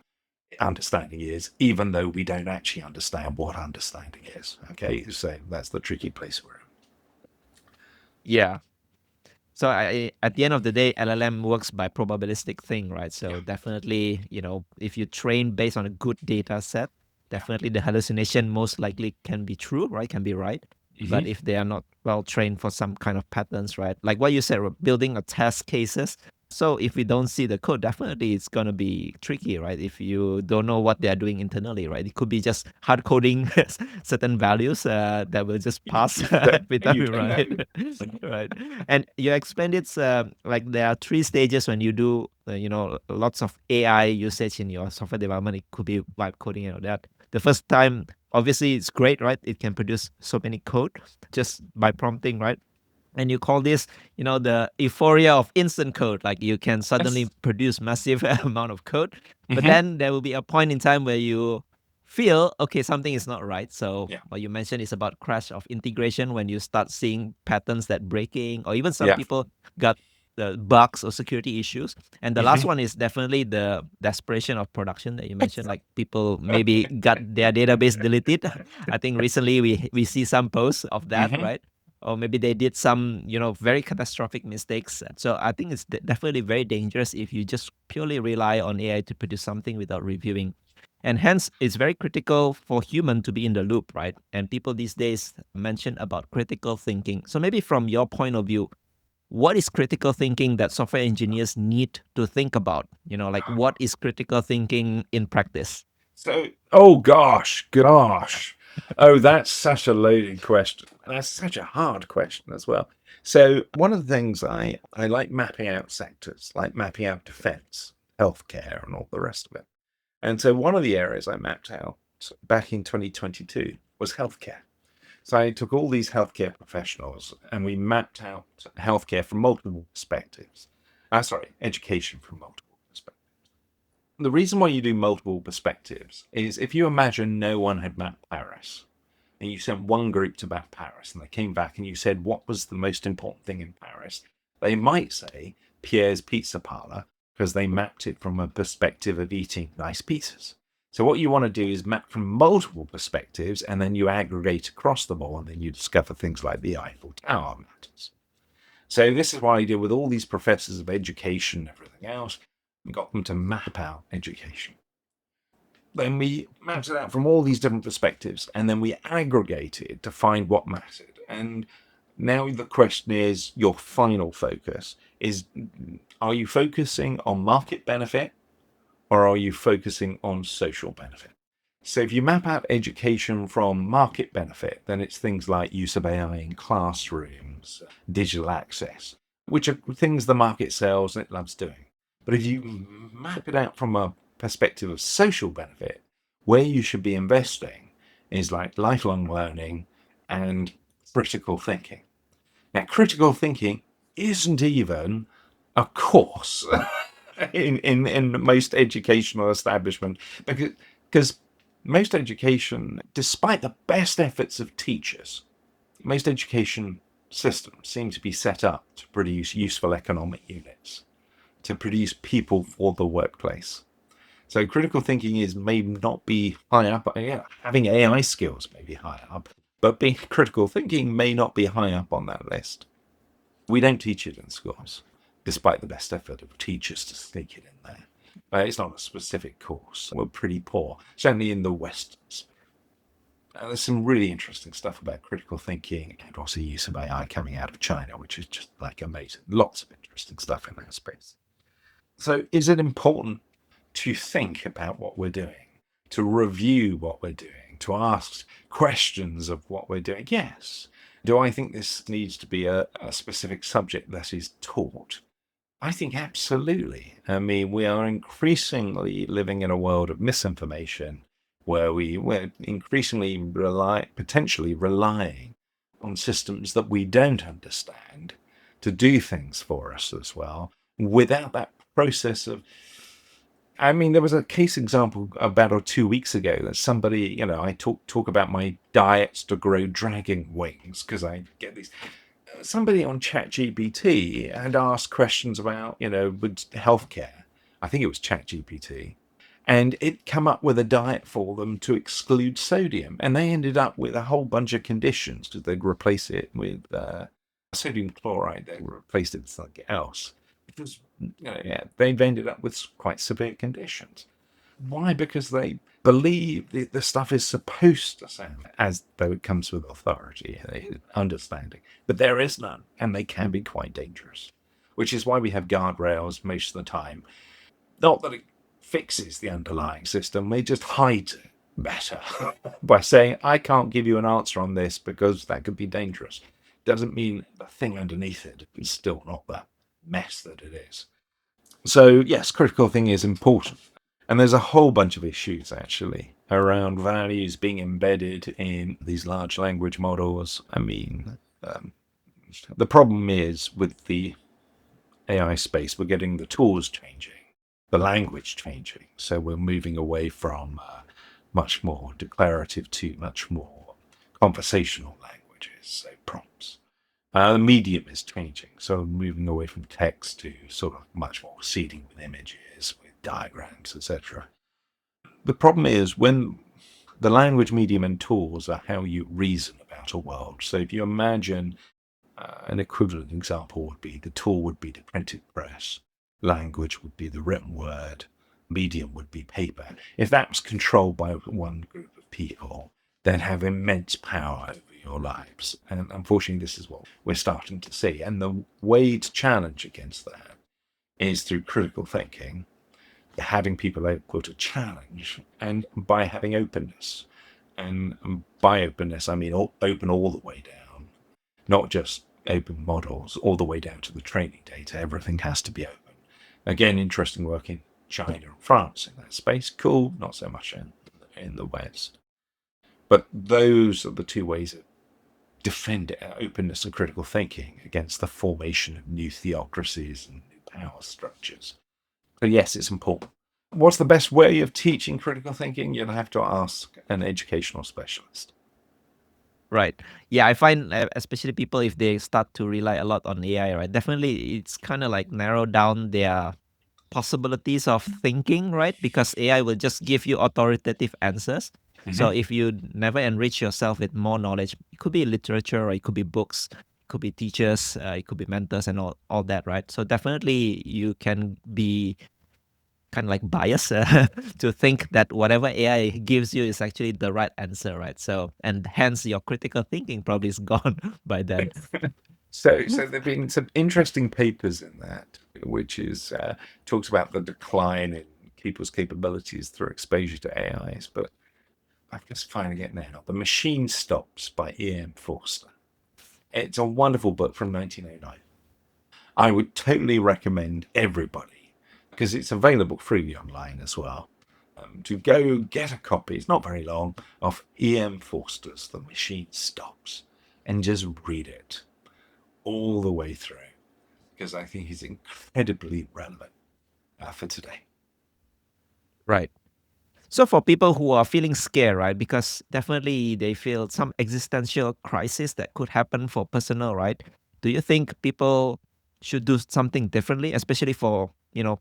understanding is, even though we don't actually understand what understanding is. Okay, so that's the tricky place we're in. Yeah. So at the end of the day, LLM works by probabilistic thing, right? So definitely, if you train based on a good data set, definitely the hallucination most likely can be true, right? Can be right. But if they are not well trained for some kind of patterns, right? Like what you said, building a test cases. So if we don't see the code, definitely it's going to be tricky, right? If you don't know what they're doing internally, right? It could be just hard coding certain values that will just pass every time you run it. Right. And you explained it's like there are 3 stages when you do, lots of AI usage in your software development. It could be vibe coding and all that. The first time, obviously, it's great, right? It can produce so many code just by prompting, right? And you call this, the euphoria of instant code. Like you can suddenly produce massive amount of code, but then there will be a point in time where you feel, okay, something is not right. So what you mentioned is about crash of integration when you start seeing patterns that breaking, or even some people got the bugs or security issues. And the last one is definitely the desperation of production that you mentioned. Like people maybe got their database deleted. I think recently we see some posts of that, right? Or maybe they did some, very catastrophic mistakes. So I think it's definitely very dangerous if you just purely rely on AI to produce something without reviewing. And hence, it's very critical for human to be in the loop, right? And people these days mention about critical thinking. So maybe from your point of view, what is critical thinking that software engineers need to think about? Like what is critical thinking in practice? So, gosh. Oh, that's such a loaded question. That's such a hard question as well. So one of the things I like mapping out sectors, like mapping out defense, healthcare, and all the rest of it. And so one of the areas I mapped out back in 2022 was healthcare. So I took all these healthcare professionals and we mapped out healthcare from multiple perspectives. Education from multiple perspectives. The reason why you do multiple perspectives is if you imagine no one had mapped Paris and you sent one group to map Paris and they came back and you said, what was the most important thing in Paris? They might say Pierre's Pizza Parlor because they mapped it from a perspective of eating nice pizzas. So what you want to do is map from multiple perspectives and then you aggregate across them all and then you discover things like the Eiffel Tower matters. So this is why I deal with all these professors of education and everything else. We got them to map out education. Then we mapped it out from all these different perspectives and then we aggregated to find what mattered. And now the question is, your final focus is, are you focusing on market benefit or are you focusing on social benefit? So if you map out education from market benefit, then it's things like use of AI in classrooms, digital access, which are things the market sells and it loves doing. But if you map it out from a perspective of social benefit, where you should be investing is like lifelong learning and critical thinking. Now, critical thinking isn't even a course in most educational establishment because most education, despite the best efforts of teachers, most education systems seem to be set up to produce useful economic units, to produce people for the workplace. So critical thinking may not be high up. Having AI skills may be high up, but being critical thinking may not be high up on that list. We don't teach it in schools, despite the best effort of teachers to sneak it in there. It's not a specific course. We're pretty poor, certainly in the West. There's some really interesting stuff about critical thinking and also use of AI coming out of China, which is just like amazing. Lots of interesting stuff in that space. So is it important to think about what we're doing, to review what we're doing, to ask questions of what we're doing? Yes. Do I think this needs to be a specific subject that is taught? I think absolutely. I mean, we are increasingly living in a world of misinformation where we're increasingly potentially relying on systems that we don't understand to do things for us as well, without that process of, I mean, there was a case example about or 2 weeks ago that somebody, I talk about my diets to grow dragon wings because I get these. Somebody on ChatGPT had asked questions about, with healthcare. I think it was ChatGPT, and it come up with a diet for them to exclude sodium, and they ended up with a whole bunch of conditions because they'd replace it with sodium chloride. They replaced it with something else. Because they've ended up with quite severe conditions. Why? Because they believe the stuff is supposed to sound as though it comes with authority, understanding. But there is none, and they can be quite dangerous, which is why we have guardrails most of the time. Not that it fixes the underlying system, they just hide it better by saying, I can't give you an answer on this because that could be dangerous. Doesn't mean the thing underneath it is still not the mess that it is. So, yes, critical thinking is important. And there's a whole bunch of issues, actually, around values being embedded in these large language models. I mean, the problem is with the AI space, we're getting the tools changing, the language changing. So we're moving away from much more declarative to much more conversational languages, so prompts. The medium is changing, so moving away from text to sort of much more seeding with images, with diagrams, etc. The problem is when the language medium and tools are how you reason about a world. So if you imagine an equivalent example would be the tool would be the printed press, language would be the written word, medium would be paper. If that was controlled by one group of people, they'd have immense power over your lives. And unfortunately, this is what we're starting to see. And the way to challenge against that is through critical thinking, having people able to challenge, and by having openness. And by openness, I mean open all the way down, not just open models, all the way down to the training data. Everything has to be open. Again, interesting work in China and France in that space. Cool, not so much in the West. But those are the two ways of defend openness and critical thinking against the formation of new theocracies and new power structures. So yes, it's important. What's the best way of teaching critical thinking? You'll have to ask an educational specialist. Right. Yeah, I find especially people if they start to rely a lot on AI, right? Definitely it's kind of like narrow down their possibilities of thinking, right? Because AI will just give you authoritative answers. So if you never enrich yourself with more knowledge, it could be literature or it could be books, it could be teachers, it could be mentors and all that, right? So definitely you can be kind of like biased to think that whatever AI gives you is actually the right answer, right? So, and hence your critical thinking probably is gone by then. So there've been some interesting papers in that, which is talks about the decline in people's capabilities through exposure to AIs. But I'm just finding it now. The Machine Stops by E.M. Forster. It's a wonderful book from 1909. I would totally recommend everybody, because it's available freely online as well, to go get a copy. It's not very long, of E.M. Forster's The Machine Stops, and just read it all the way through, because I think it's incredibly relevant for today. Right. So for people who are feeling scared, right, because definitely they feel some existential crisis that could happen for personal, right? Do you think people should do something differently, especially for,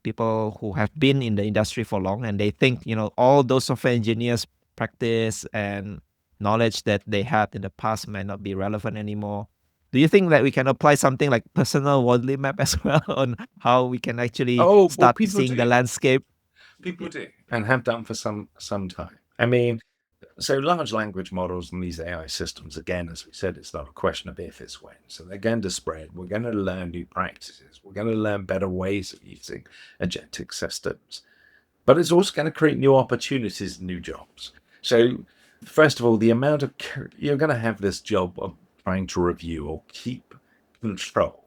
people who have been in the industry for long and they think, all those software engineers practice and knowledge that they had in the past might not be relevant anymore? Do you think that we can apply something like personal Wardley map as well on how we can actually start People seeing the do. landscape? People do, and have done for some time. I mean, so large language models and these AI systems, again, as we said, it's not a question of if, it's when. So they're going to spread. We're going to learn new practices. We're going to learn better ways of using agentic systems. but it's also going to create new opportunities, new jobs. So, first of all, the amount of you're going to have this job of trying to review or keep control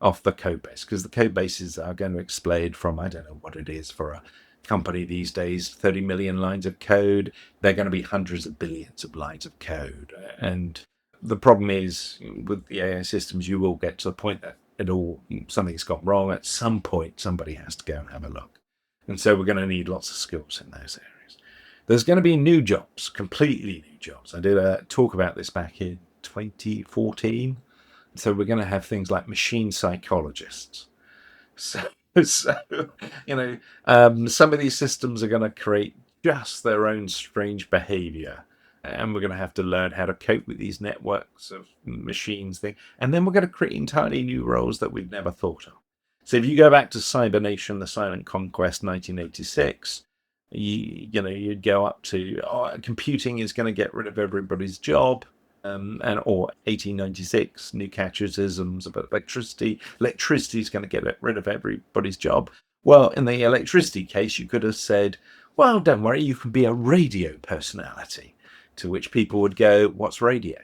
of the code base, because the code bases are going to explode from, I don't know what it is for a company these days, 30 million lines of code. They're going to be hundreds of billions of lines of code. And the problem is with the AI systems, you will get to the point that something's gone wrong. At some point, somebody has to go and have a look. And so we're going to need lots of skills in those areas. There's going to be new jobs, completely new jobs. I did a talk about this back in 2014. So we're going to have things like machine psychologists. So some of these systems are going to create just their own strange behavior. And we're going to have to learn how to cope with these networks of machines thing. And then we're going to create entirely new roles that we've never thought of. So if you go back to Cybernation, the Silent Conquest, 1986, you'd go up to computing is going to get rid of everybody's job. Or 1896, new catechisms about electricity. Electricity is going to get rid of everybody's job. Well, in the electricity case, you could have said, well, don't worry, you can be a radio personality. To which people would go, what's radio?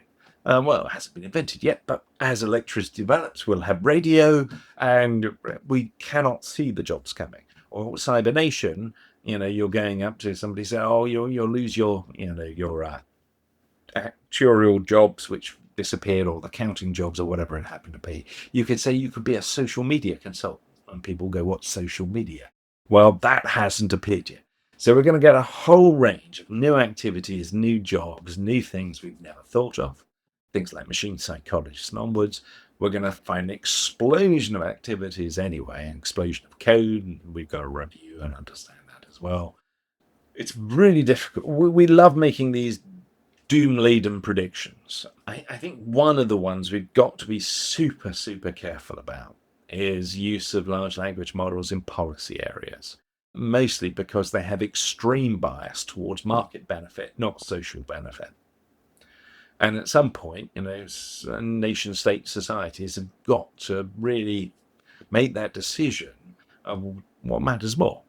Well, it hasn't been invented yet, but as electricity develops, we'll have radio, and we cannot see the jobs coming. Or Cybernation, you're going up to somebody say, oh, you'll lose your actuarial jobs which disappeared, or the counting jobs, or whatever it happened to be. You could say you could be a social media consultant, and people go, what's social media? Well, that hasn't appeared yet. So we're going to get a whole range of new activities, new jobs, new things we've never thought of, things like machine psychologists and onwards. We're going to find an explosion of activities anyway, an explosion of code, and we've got to review and understand that as well. It's really difficult. We love making these doom-laden predictions. I think one of the ones we've got to be super, super careful about is use of large language models in policy areas, mostly because they have extreme bias towards market benefit, not social benefit. And at some point, nation-state societies have got to really make that decision of what matters more,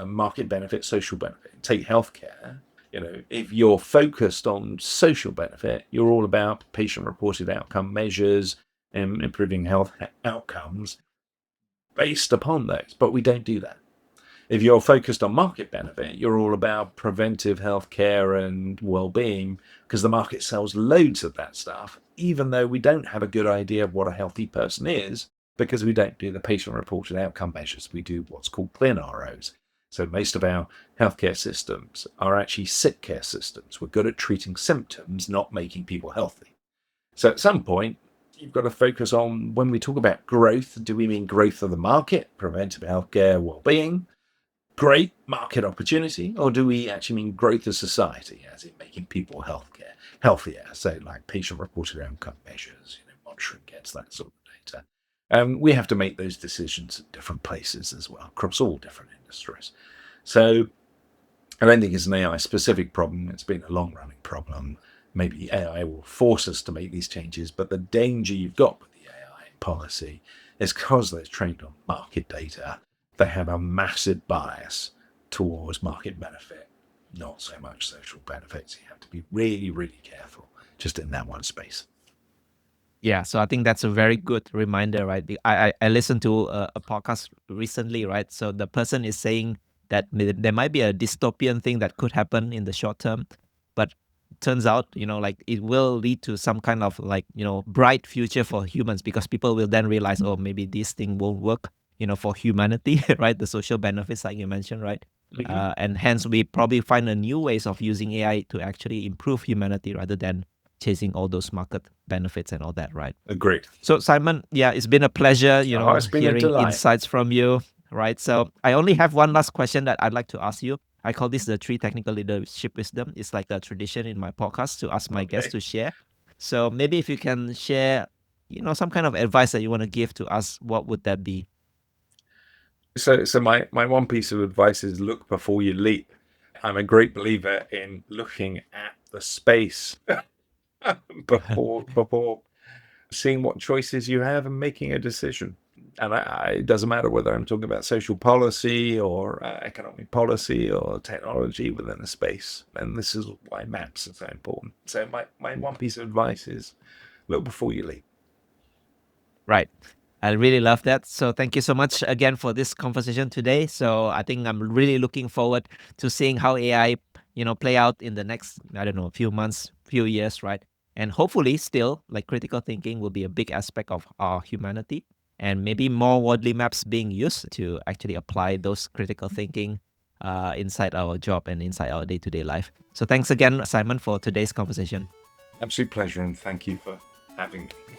market benefit, social benefit. Take healthcare. If you're focused on social benefit, you're all about patient-reported outcome measures and improving health outcomes based upon those. But we don't do that. If you're focused on market benefit, you're all about preventive healthcare and well-being, because the market sells loads of that stuff, even though we don't have a good idea of what a healthy person is, because we don't do the patient-reported outcome measures. We do what's called ClinROs. So most of our healthcare systems are actually sick care systems. We're good at treating symptoms, not making people healthy. So at some point, you've got to focus on, when we talk about growth, do we mean growth of the market, preventive healthcare, well-being, great market opportunity, or do we actually mean growth of society, as in making people healthier? So like patient-reported outcome measures, monitoring gets that sort of data. We have to make those decisions at different places as well, across all different industries. So I don't think it's an AI-specific problem. It's been a long-running problem. Maybe AI will force us to make these changes, but the danger you've got with the AI policy is because they're trained on market data, they have a massive bias towards market benefit, not so much social benefits. You have to be really, really careful just in that one space. Yeah, so I think that's a very good reminder, right? I listened to a podcast recently, right? So the person is saying that there might be a dystopian thing that could happen in the short term, but turns out, like it will lead to some kind of like, bright future for humans, because people will then realize, oh, maybe this thing won't work, for humanity, right? The social benefits, like you mentioned, right? Mm-hmm. And hence we probably find a new ways of using AI to actually improve humanity rather than chasing all those market benefits and all that, right? Agreed. So Simon, yeah, it's been a pleasure, It's been a hearing delight. insights from you, right? So I only have one last question that I'd like to ask you. I call this the 3 technical leadership wisdom. It's like a tradition in my podcast to ask my guests to share. So maybe if you can share, some kind of advice that you want to give to us, what would that be? So my one piece of advice is look before you leap. I'm a great believer in looking at the space before seeing what choices you have and making a decision. it doesn't matter whether I'm talking about social policy or economic policy or technology within a space. And this is why maps are so important. So my one piece of advice is look before you leap. Right. I really love that. So thank you so much again for this conversation today. So I think I'm really looking forward to seeing how AI, play out in the next, I don't know, few months, few years, right? And hopefully still like critical thinking will be a big aspect of our humanity, and maybe more Wardley maps being used to actually apply those critical thinking inside our job and inside our day-to-day life. So thanks again, Simon, for today's conversation. Absolute pleasure, and thank you for having me.